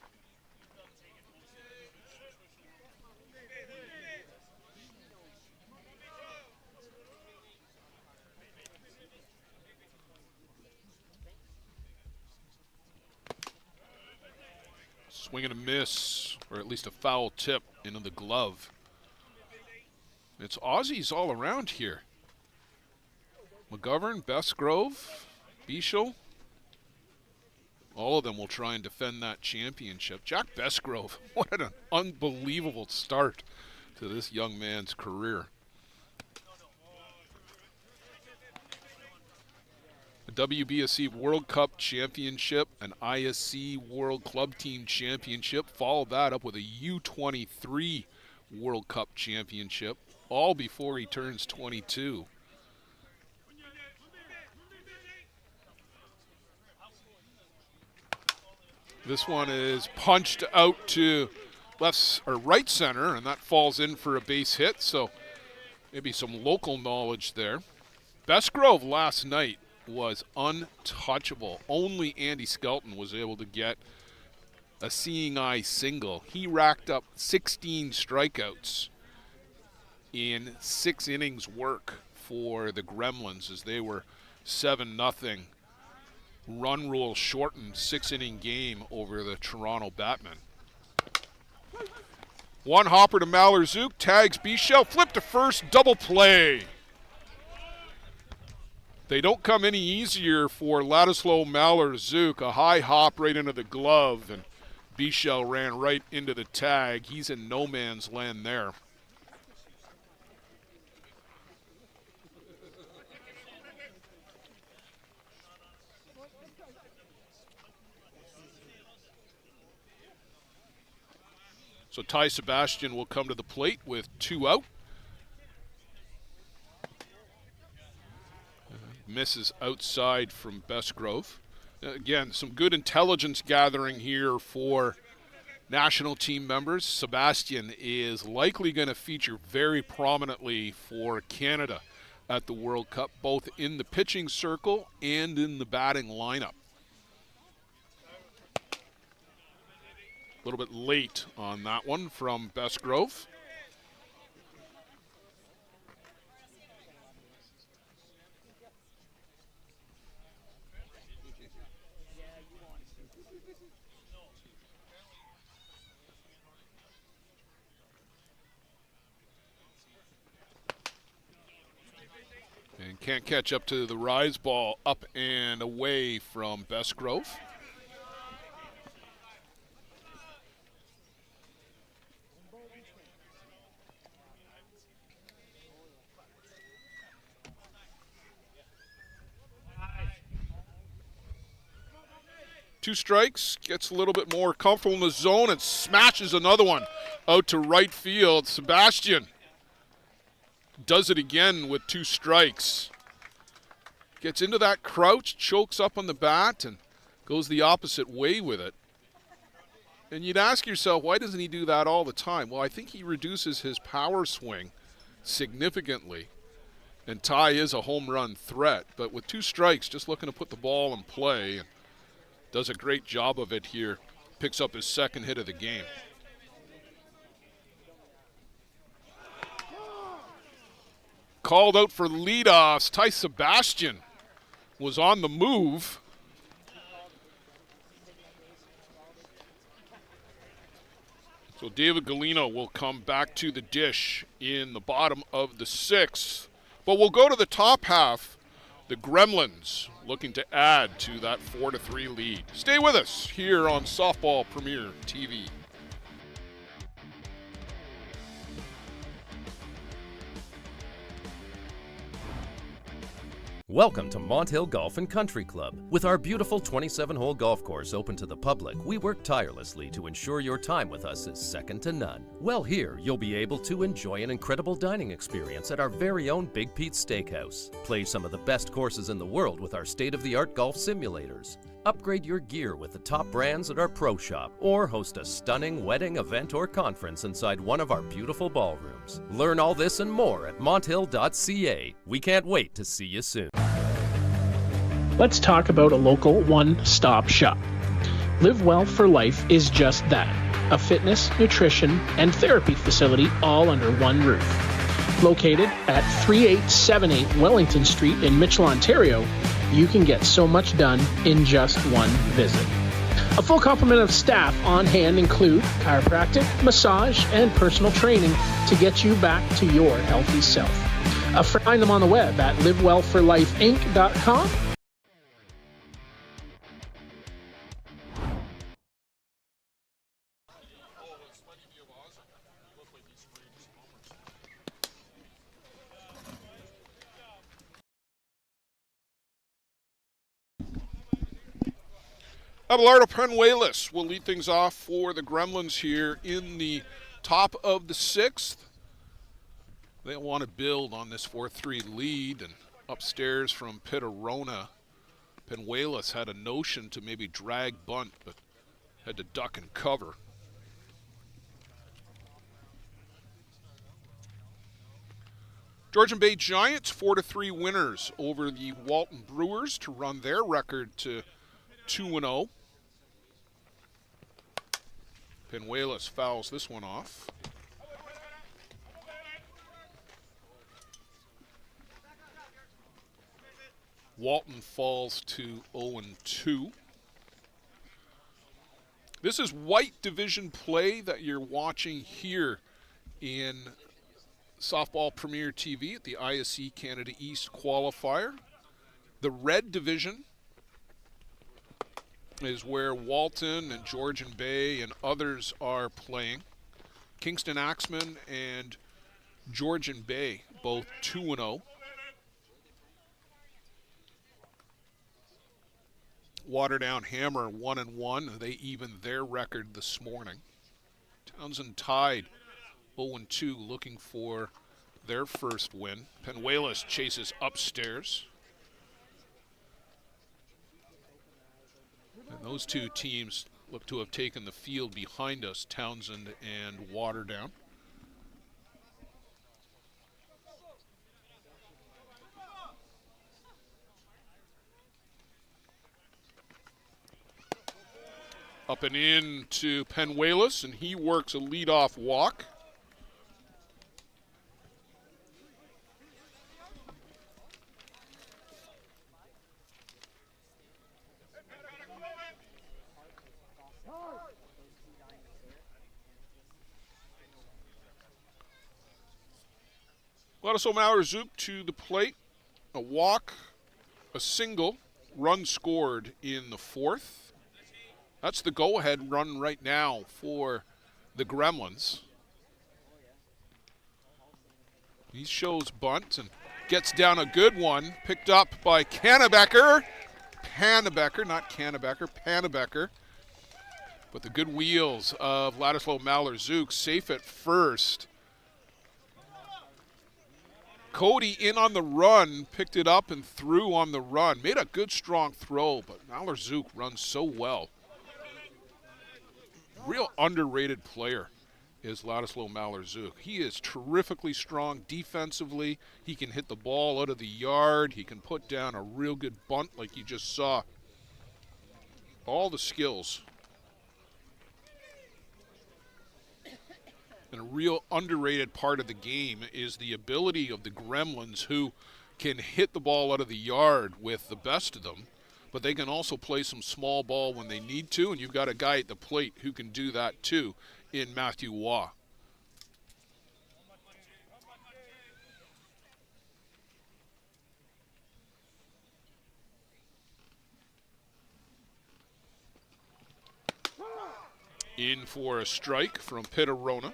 Swing and a miss, or at least a foul tip into the glove. It's Aussies all around here. McGovern, Besgrove, Bichel. All of them will try and defend that championship. Jack Besgrove, what an unbelievable start to this young man's career. A WBSC World Cup Championship, an ISC World Club Team Championship, followed that up with a U23 World Cup Championship, all before he turns 22. This one is punched out to left or right center, and that falls in for a base hit, so maybe some local knowledge there. Besgrove last night was untouchable. Only Andy Skelton was able to get a seeing eye single. He racked up 16 strikeouts in 6 innings work for the Gremlins as they were 7-0 run rule shortened 6-inning game over the Toronto Batmen. One hopper to Malherzuk, tags Bichel, flip to first, double play. They don't come any easier for Ladislau Malherzuk. A high hop right into the glove, and Bichel ran right into the tag. He's in no man's land there. So Ty Sebastian will come to the plate with 2 out. Misses outside from Besgrove. Again, some good intelligence gathering here for national team members. Sebastian is likely going to feature very prominently for Canada at the World Cup, both in the pitching circle and in the batting lineup. A little bit late on that one from Besgrove. And can't catch up to the rise ball, up and away from Besgrove. 2 strikes, gets a little bit more comfortable in the zone and smashes another one out to right field. Sebastian does it again with 2 strikes. Gets into that crouch, chokes up on the bat, and goes the opposite way with it. And you'd ask yourself, why doesn't he do that all the time? Well, I think he reduces his power swing significantly. And Ty is a home run threat. But with 2 strikes, just looking to put the ball in play, and does a great job of it here. Picks up his 2nd hit of the game. Called out for leadoffs. Ty Sebastian was on the move. So David Galino will come back to the dish in the bottom of the 6th. But we'll go to the top half. The Gremlins looking to add to that 4-3 lead. Stay with us here on Softball Premier TV. Welcome to Mont Hill Golf and Country Club. With our beautiful 27-hole golf course open to the public, we work tirelessly to ensure your time with us is second to none. Well, here you'll be able to enjoy an incredible dining experience at our very own Big Pete's Steakhouse. Play some of the best courses in the world with our state-of-the-art golf simulators. Upgrade your gear with the top brands at our pro shop, or host a stunning wedding, event, or conference inside one of our beautiful ballrooms. Learn all this and more at monthill.ca. We can't wait to see you soon. Let's talk about a local one-stop shop. Live Well for Life is just that, a fitness, nutrition, and therapy facility all under one roof. Located at 3878 Wellington Street in Mitchell, Ontario, you can get so much done in just one visit. A full complement of staff on hand include chiropractic, massage, and personal training to get you back to your healthy self. Find them on the web at livewellforlifeinc.com. Abelardo Penuelas will lead things off for the Gremlins here in the top of the 6th. They'll want to build on this 4-3 lead, and upstairs from Pitarona, Penuelas had a notion to maybe drag bunt, but had to duck and cover. Georgian Bay Giants 4-3 winners over the Walton Brewers to run their record to 2-0. Penuelas fouls this one off. Walton falls to 0-2. This is white division play that you're watching here in Softball Premier TV at the ISC Canada East qualifier. The red division is where Walton and Georgian Bay and others are playing. Kingston Axeman and Georgian Bay both 2-0. Waterdown Hammer 1-1. They evened their record this morning. Townsend tied 0-2, looking for their first win. Penuelas chases upstairs. And those two teams look to have taken the field behind us, Townsend and Waterdown. Up and in to Penuelas, and he works a leadoff walk. Vladislav Malerzuk to the plate. A walk, a single, run scored in the 4th. That's the go-ahead run right now for the Gremlins. He shows bunt and gets down a good one, picked up by Cannebecker. Panebecker, not Cannebecker, Panebecker. But the good wheels of Ladislav Maler-Zook safe at first. Cody in on the run, picked it up and threw on the run. Made a good, strong throw, but Maler-Zook runs so well. Real underrated player is Ladislav Maler-Zook. He is terrifically strong defensively. He can hit the ball out of the yard. He can put down a real good bunt like you just saw. All the skills. And a real underrated part of the game is the ability of the Gremlins, who can hit the ball out of the yard with the best of them, but they can also play some small ball when they need to, and you've got a guy at the plate who can do that too in Matthew Waugh. In for a strike from Pittarona.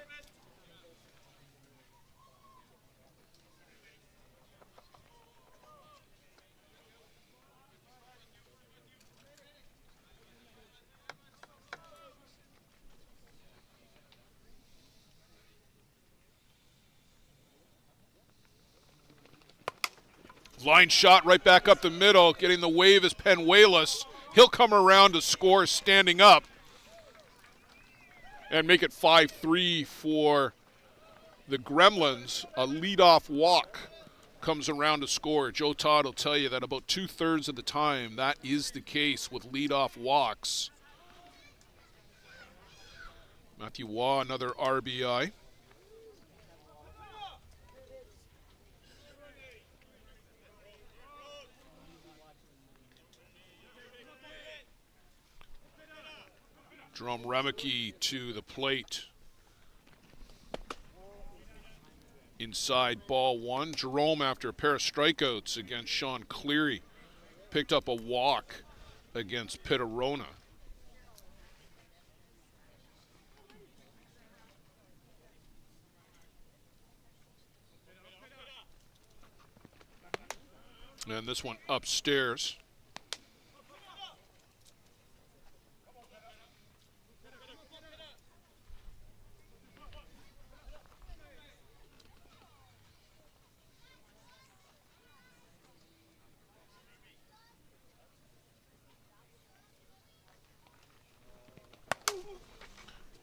Line shot right back up the middle. Getting the wave is Penuelas. He'll come around to score standing up and make it 5-3 for the Gremlins. A leadoff walk comes around to score. Joe Todd will tell you that about 2/3 of the time that is the case with leadoff walks. Matthew Waugh, another RBI. Jerome Remeke to the plate. Inside ball one. Jerome, after a pair of strikeouts against Sean Cleary, picked up a walk against Pittarona. And this one upstairs.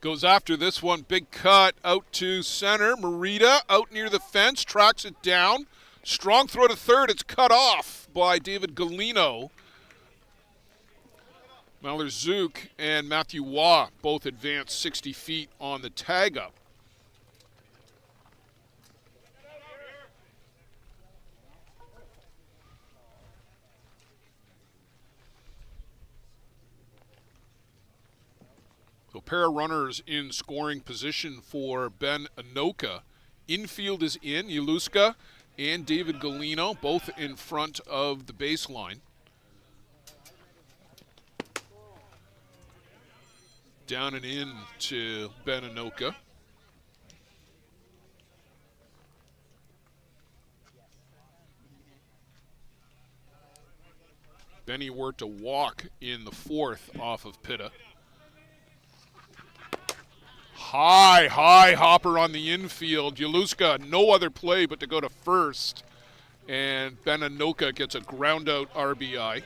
Goes after this one, big cut out to center. Morita out near the fence, tracks it down. Strong throw to third, it's cut off by David Galino. Maler-Zook and Matthew Waugh both advanced 60 feet on the tag up. So pair of runners in scoring position for Ben Anoka. Infield is in, Yaluska and David Galino, both in front of the baseline. Down and in to Ben Anoka. Benny worked a walk in the fourth off of Pitta. High hopper on the infield. Yaluska, no other play but to go to first. And Ben Anoka gets a ground out RBI.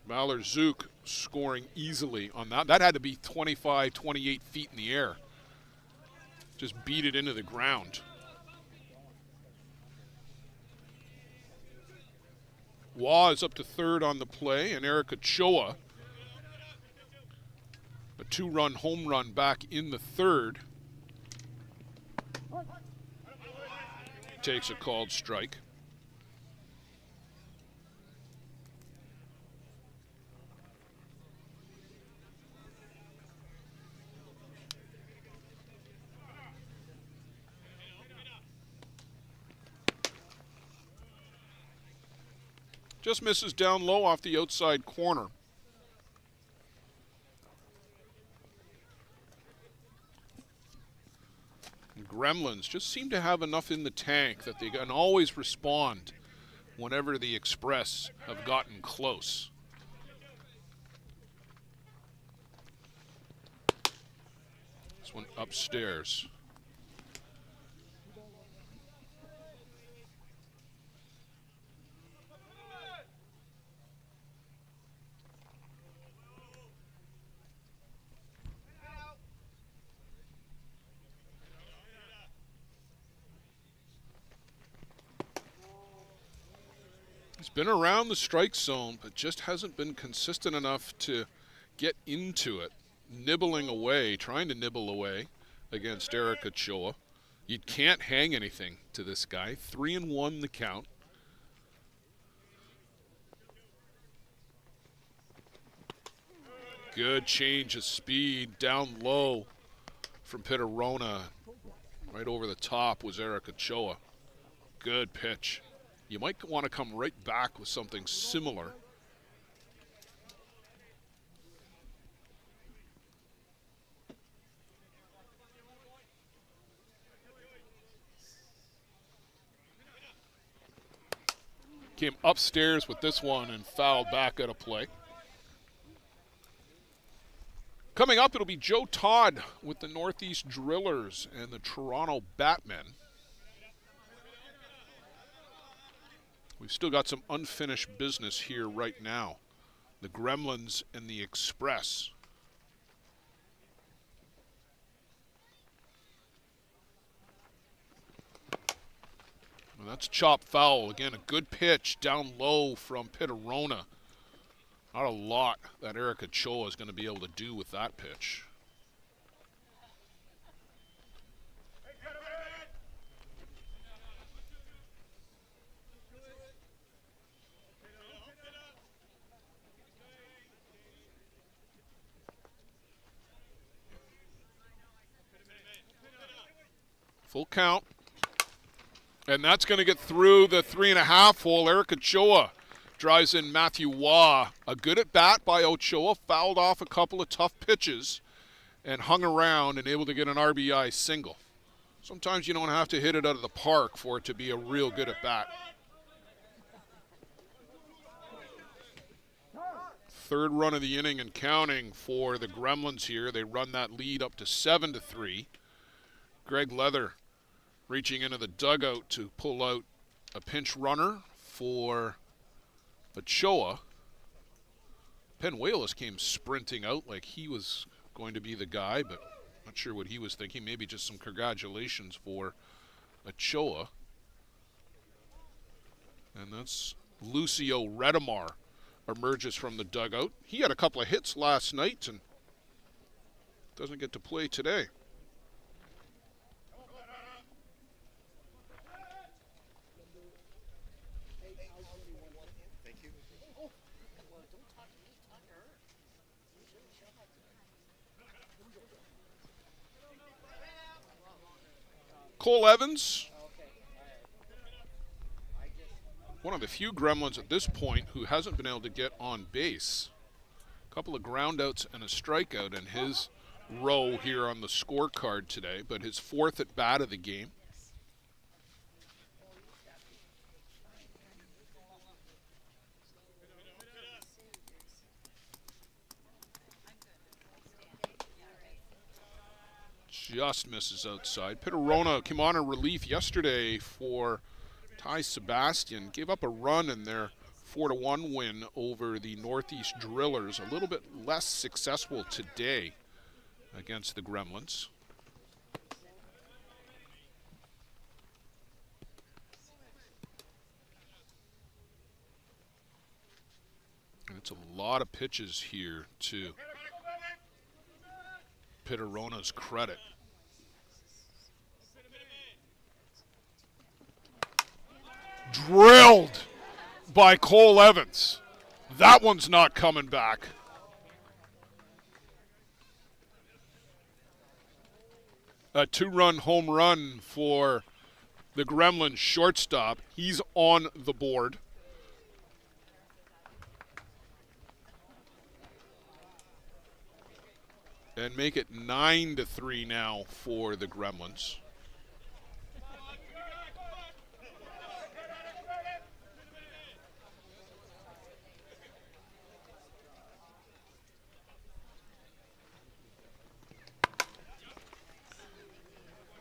Maler-Zook scoring easily on that. That had to be 25, 28 feet in the air. Just beat it into the ground. Waugh is up to third on the play, and Eric Ochoa, a 2-run home run back in the third, takes a called strike. Just misses down low off the outside corner. Gremlins just seem to have enough in the tank that they can always respond whenever the Express have gotten close. This one upstairs. He's been around the strike zone, but just hasn't been consistent enough to get into it. Nibbling away, trying to nibble away against Eric Ochoa. You can't hang anything to this guy. 3-1 the count. Good change of speed down low from Pitterona. Right over the top was Eric Ochoa. Good pitch. You might want to come right back with something similar. Came upstairs with this one and fouled back out of play. Coming up, it'll be Joe Todd with the Northeast Drillers and the Toronto Batmen. We've still got some unfinished business here right now. The Gremlins and the Express. Well, that's chop foul. Again, a good pitch down low from Pitterona. Not a lot that Eric Ochoa is going to be able to do with that pitch. Full count. And that's going to get through the 3.5 hole. Eric Ochoa drives in Matthew Waugh. A good at bat by Ochoa. Fouled off a couple of tough pitches and hung around and able to get an RBI single. Sometimes you don't have to hit it out of the park for it to be a real good at bat. Third run of the inning and counting for the Gremlins here. They run that lead up to 7-3. Greg Leather reaching into the dugout to pull out a pinch runner for Ochoa. Penuelos came sprinting out like he was going to be the guy, but not sure what he was thinking. Maybe just some congratulations for Ochoa. And that's Lucio Redemar emerges from the dugout. He had a couple of hits last night and doesn't get to play today. Cole Evans, one of the few Gremlins at this point who hasn't been able to get on base. A couple of groundouts and a strikeout in his row here on the scorecard today, but his fourth at bat of the game. Just misses outside. Pitterona came on in relief yesterday for Ty Sebastian. Gave up a run in their 4-1 win over the Northeast Drillers. A little bit less successful today against the Gremlins. And it's a lot of pitches here to Pitterona's credit. Drilled by Cole Evans. That one's not coming back. A 2-run home run for the Gremlins shortstop. He's on the board. And make it 9-3 now for the Gremlins.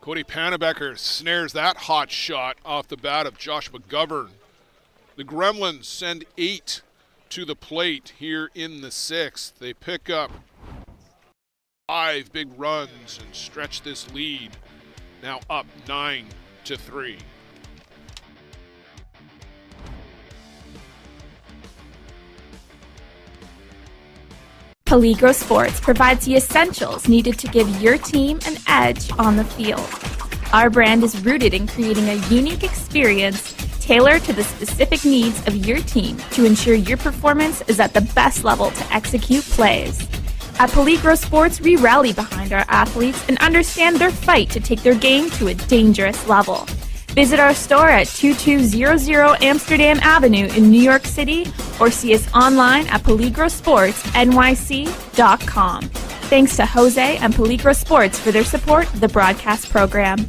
Cody Pannebecker snares that hot shot off the bat of Josh McGovern. The Gremlins send 8 to the plate here in the 6th. They pick up 5 big runs and stretch this lead. Now up 9-3. Peligro Sports provides the essentials needed to give your team an edge on the field. Our brand is rooted in creating a unique experience tailored to the specific needs of your team to ensure your performance is at the best level to execute plays. At Peligro Sports, we rally behind our athletes and understand their fight to take their game to a dangerous level. Visit our store at 2200 Amsterdam Avenue in New York City or see us online at peligrosportsnyc.com. Thanks to Jose and Peligro Sports for their support of the broadcast program.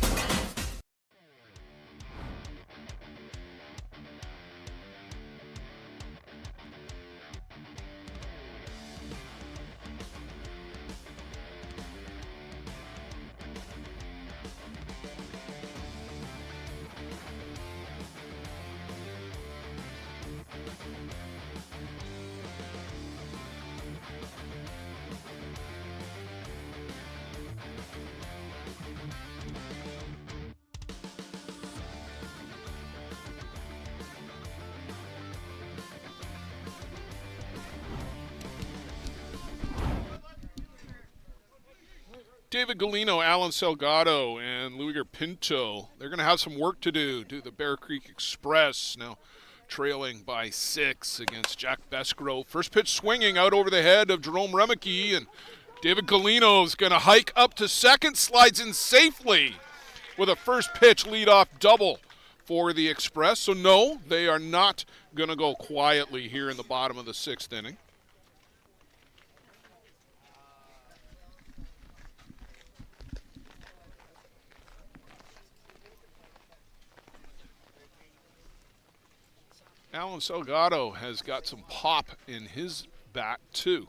David Galino, Alan Salgado, and Luiger Pinto, they're going to have some work to do the Bear Creek Express, now trailing by 6 against Jack Besgrove. First pitch swinging out over the head of Jerome Remeke, and David Galino is going to hike up to second, slides in safely with a first pitch leadoff double for the Express. So no, they are not going to go quietly here in the bottom of the 6th inning. Alan Salgado has got some pop in his bat, too.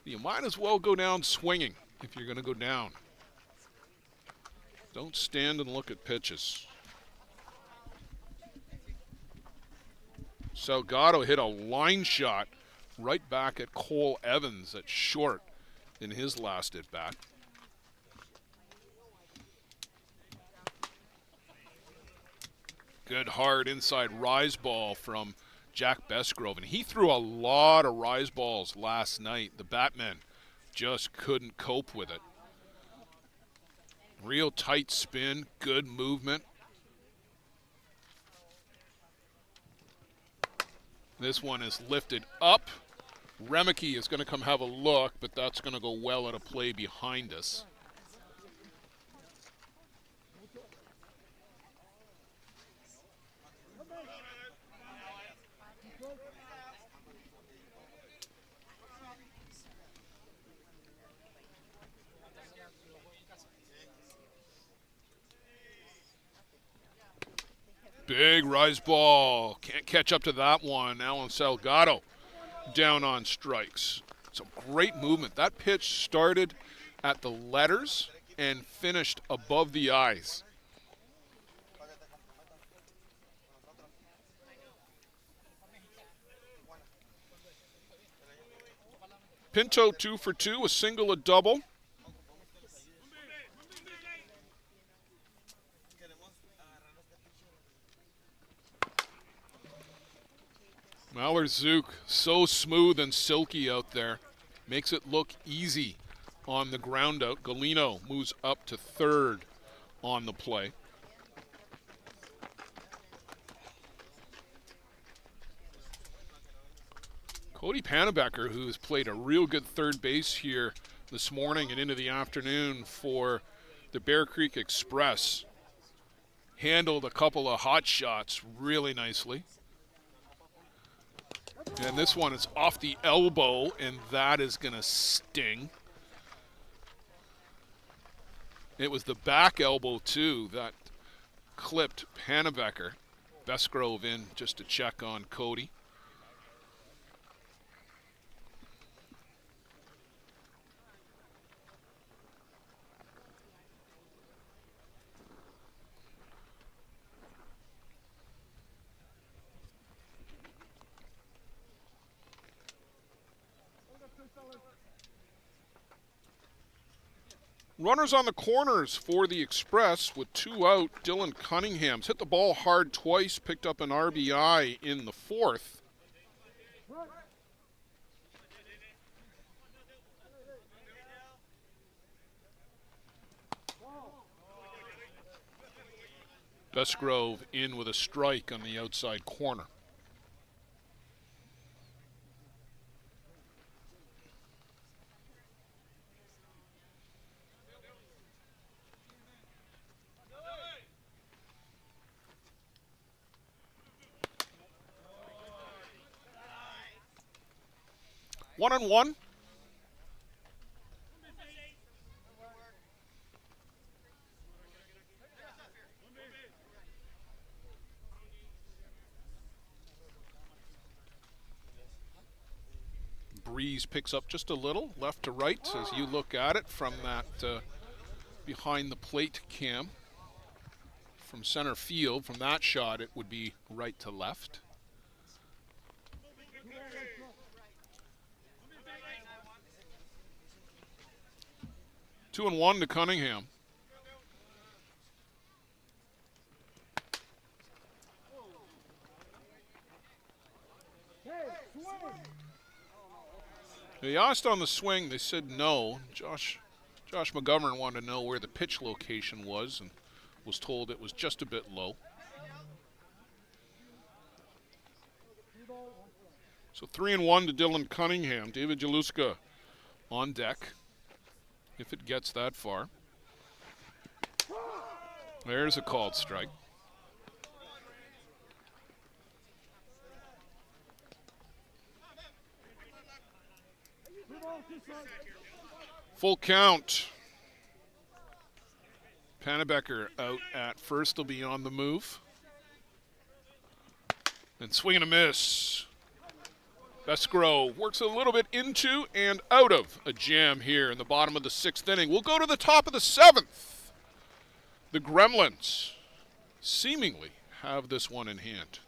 You might as well go down swinging if you're going to go down. Don't stand and look at pitches. Salgado hit a line shot right back at Cole Evans at short in his last at-bat. Good hard inside rise ball from Jack Besgrove, and he threw a lot of rise balls last night. The Batman just couldn't cope with it. Real tight spin, good movement. This one is lifted up. Remeke is going to come have a look, but that's going to go well at a play behind us. Big rise ball. Can't catch up to that one. Alan Salgado down on strikes. Some great movement. That pitch started at the letters and finished above the eyes. Pinto 2 for 2, a single, a double. Malheur-Zook, so smooth and silky out there. Makes it look easy on the ground out. Galino moves up to third on the play. Cody Pannebecker, who's played a real good third base here this morning and into the afternoon for the Bear Creek Express, handled a couple of hot shots really nicely. And this one is off the elbow, and that is going to sting. It was the back elbow, too, that clipped Pannebecker. Besgrove in just to check on Cody. Runners on the corners for the Express with 2 out. Dylan Cunningham's hit the ball hard twice, picked up an RBI in the 4th. Bestgrove in with a strike on the outside corner. One on one. Breeze picks up just a little, left to right, as you look at it from that behind the plate cam. From center field, from that shot, it would be right to left. Two and one to Cunningham. They asked on the swing, they said no. Josh McGovern wanted to know where the pitch location was and was told it was just a bit low. So 3-1 to Dylan Cunningham. David Jaluska on deck, if it gets that far. There's a called strike. Full count. Pannebecker out at first. Will be on the move. And swing and a miss. Bestgrove works a little bit into and out of a jam here in the bottom of the 6th inning. We'll go to the top of the 7th. The Gremlins seemingly have this one in hand.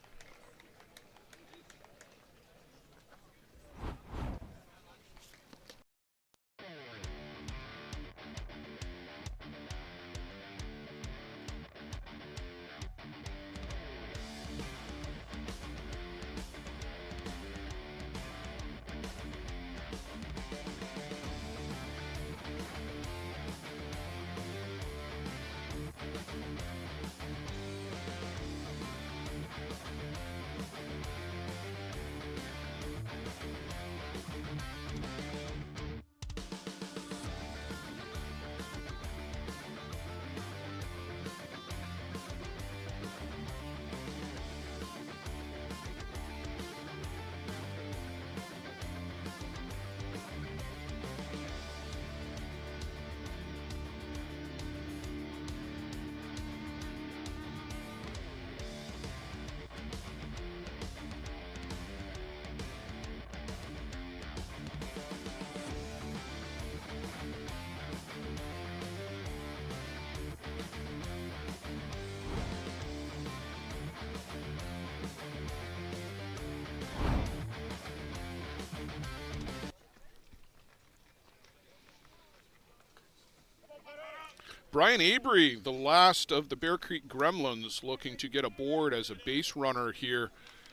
Brian Avery, the last of the Bear Creek Gremlins, looking to get aboard as a base runner here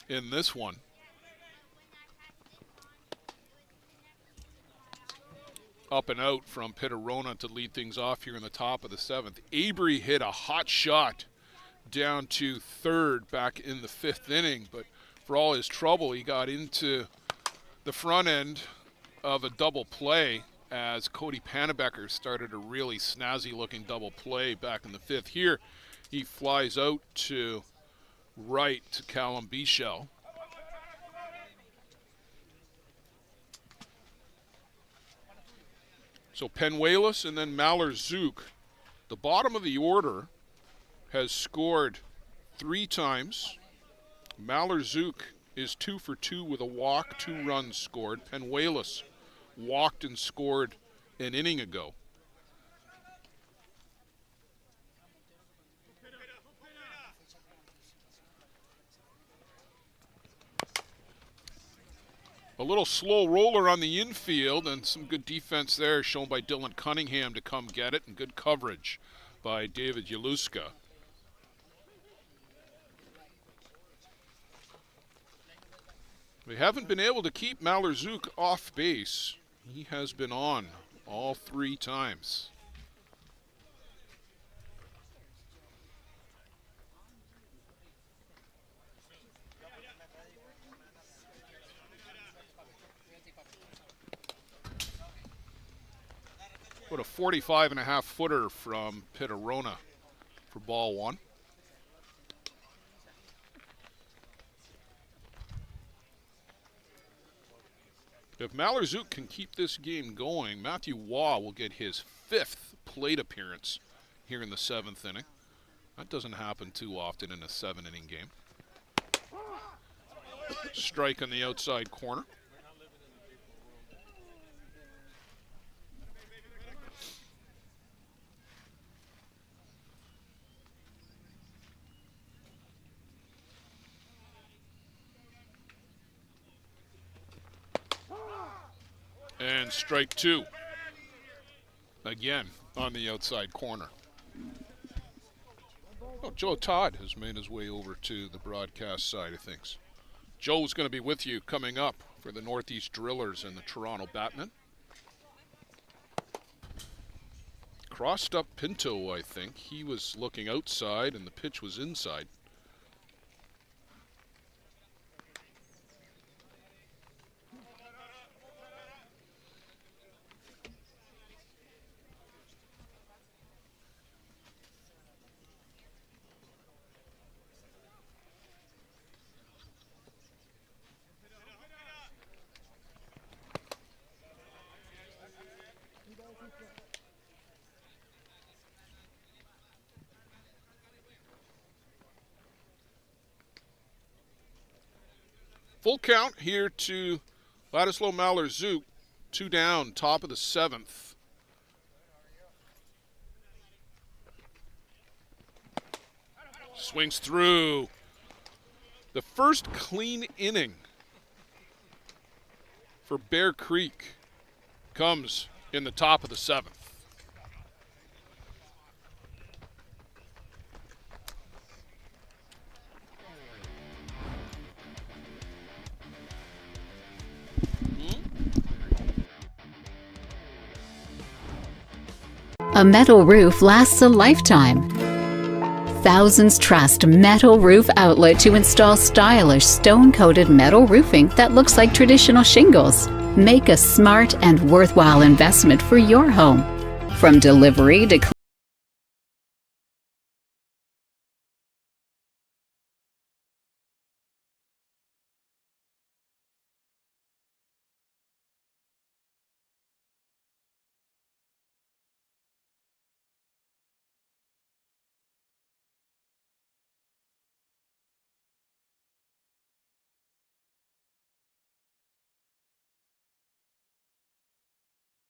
in this one. Up and out from Pittarona to lead things off here in the top of the 7th. Avery hit a hot shot down to third back in the 5th inning, but for all his trouble, he got into the front end of a double play as Cody Pannebecker started a really snazzy-looking double play back in the 5th. Here, he flies out to right to Callum Bichel. So Penuelos and then Malheur-Zook. The bottom of the order has scored 3 times. Malheur-Zook is 2 for 2 with a walk, 2 runs scored. Penuelos walked and scored an inning ago. A little slow roller on the infield, and some good defense there shown by Dylan Cunningham to come get it, and good coverage by David Yaluska. We haven't been able to keep Malorzook off base. He has been on all 3 times. What a 45.5 footer from Pittarona for ball 1. If Malorzook can keep this game going, Matthew Waugh will get his 5th plate appearance here in the 7th inning. That doesn't happen too often in a 7-inning game. Strike on the outside corner. And strike 2. Again on the outside corner. Oh, Joe Todd has made his way over to the broadcast side of things. Joe's going to be with you coming up for the Northeast Drillers and the Toronto Batmen. Crossed up Pinto, I think. He was looking outside and the pitch was inside. Full count here to Ladislav Malorzook. 2 down, top of the 7th. Swings through. The first clean inning for Bear Creek comes in the top of the 7th. A metal roof lasts a lifetime. Thousands trust Metal Roof Outlet to install stylish stone-coated metal roofing that looks like traditional shingles. Make a smart and worthwhile investment for your home. From delivery to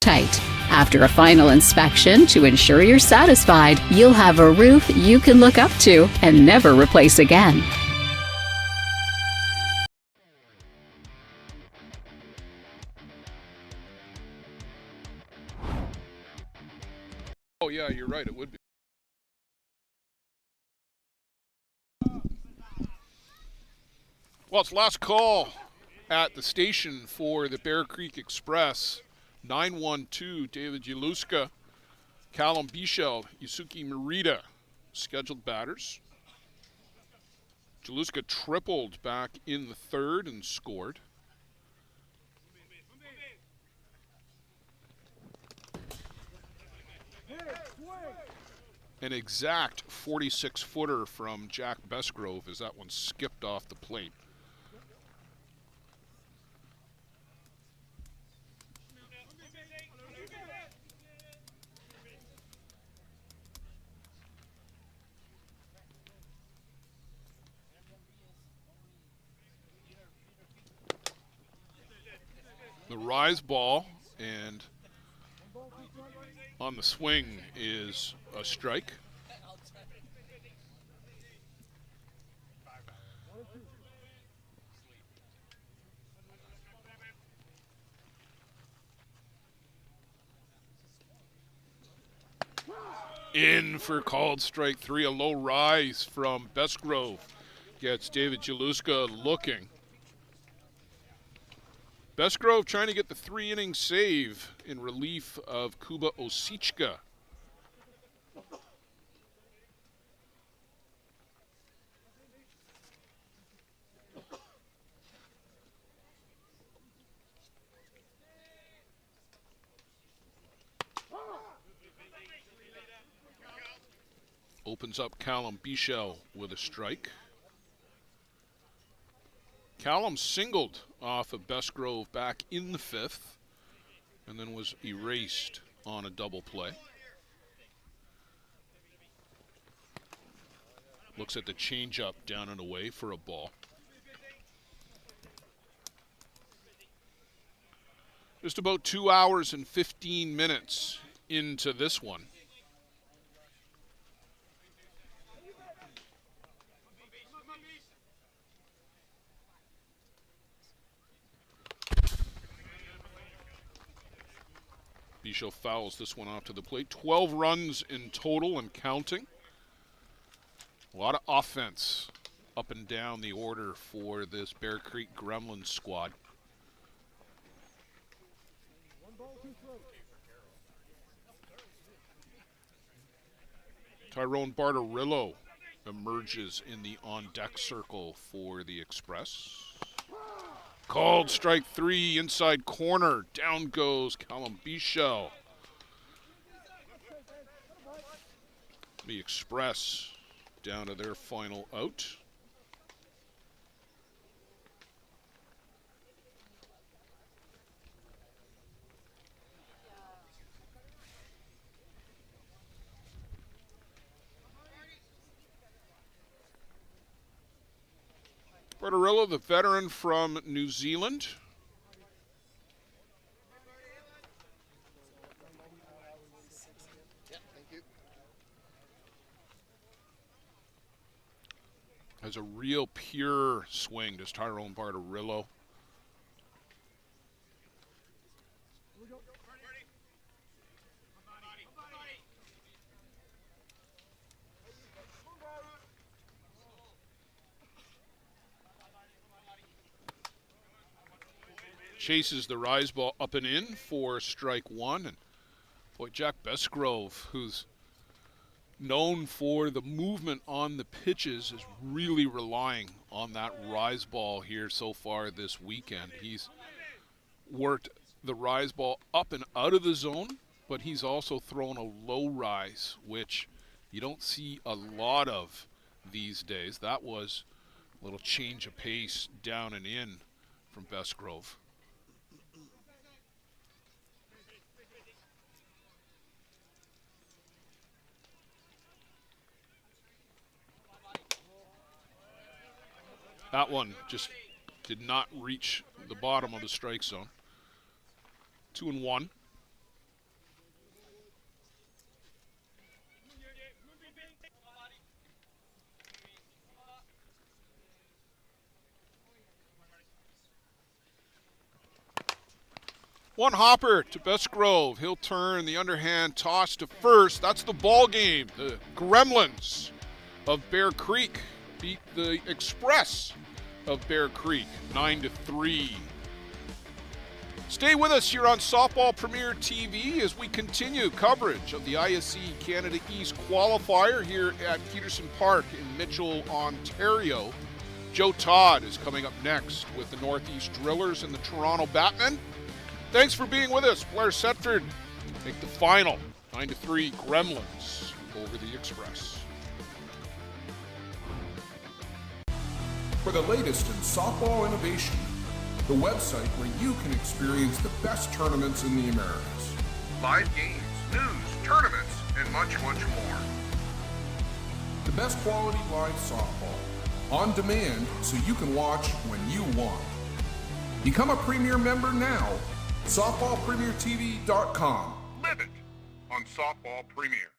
tight. After a final inspection to ensure you're satisfied, you'll have a roof you can look up to and never replace again. Oh yeah, you're right, it would be. Well, it's last call at the station for the Bear Creek Express. 9-1-2, David Yaluska, Callum Bichel, Yusuke Merida, scheduled batters. Jaluska tripled back in the 3rd and scored. An exact 46-footer from Jack Besgrove as that one skipped off the plate. The rise ball, and on the swing is a strike. In for called strike 3. A low rise from Bestgrove gets David Jaluska looking. Bestgrove trying to get the 3-inning save in relief of Kuba Osichka. Opens up Callum Bichel with a strike. Callum singled off of Bestgrove back in the 5th and then was erased on a double play. Looks at the changeup down and away for a ball. Just about 2 hours and 15 minutes into this one. Bichel fouls this one off to the plate. 12 runs in total and counting. A lot of offense up and down the order for this Bear Creek Gremlins squad. Tyrone Bartarillo emerges in the on-deck circle for the Express. Called strike 3, inside corner. Down goes Callum Bichel. The Express down to their final out. Bartarillo, the veteran from New Zealand. Has a real pure swing, does Tyrone Bartarillo. Chases the rise ball up and in for strike 1. And boy, Jack Bestgrove, who's known for the movement on the pitches, is really relying on that rise ball here so far this weekend. He's worked the rise ball up and out of the zone, but he's also thrown a low rise, which you don't see a lot of these days. That was a little change of pace down and in from Bestgrove. That one just did not reach the bottom of the strike zone. 2-1. One hopper to Bestgrove. He'll turn the underhand toss to first. That's the ball game. The Gremlins of Bear Creek beat the Express of Bear Creek 9-3. Stay with us here on Softball Premier TV as we continue coverage of the ISC Canada East qualifier here at Peterson Park in Mitchell, Ontario. Joe Todd is coming up next with the Northeast Drillers and the Toronto Batmen. Thanks for being with us. Blair Setford make the final 9-3 Gremlins over the Express. For the latest in softball innovation, the website where you can experience the best tournaments in the Americas. Live games, news, tournaments, and much, much more. The best quality live softball, on demand so you can watch when you want. Become a Premier member now. SoftballPremierTV.com. Live it on Softball Premier.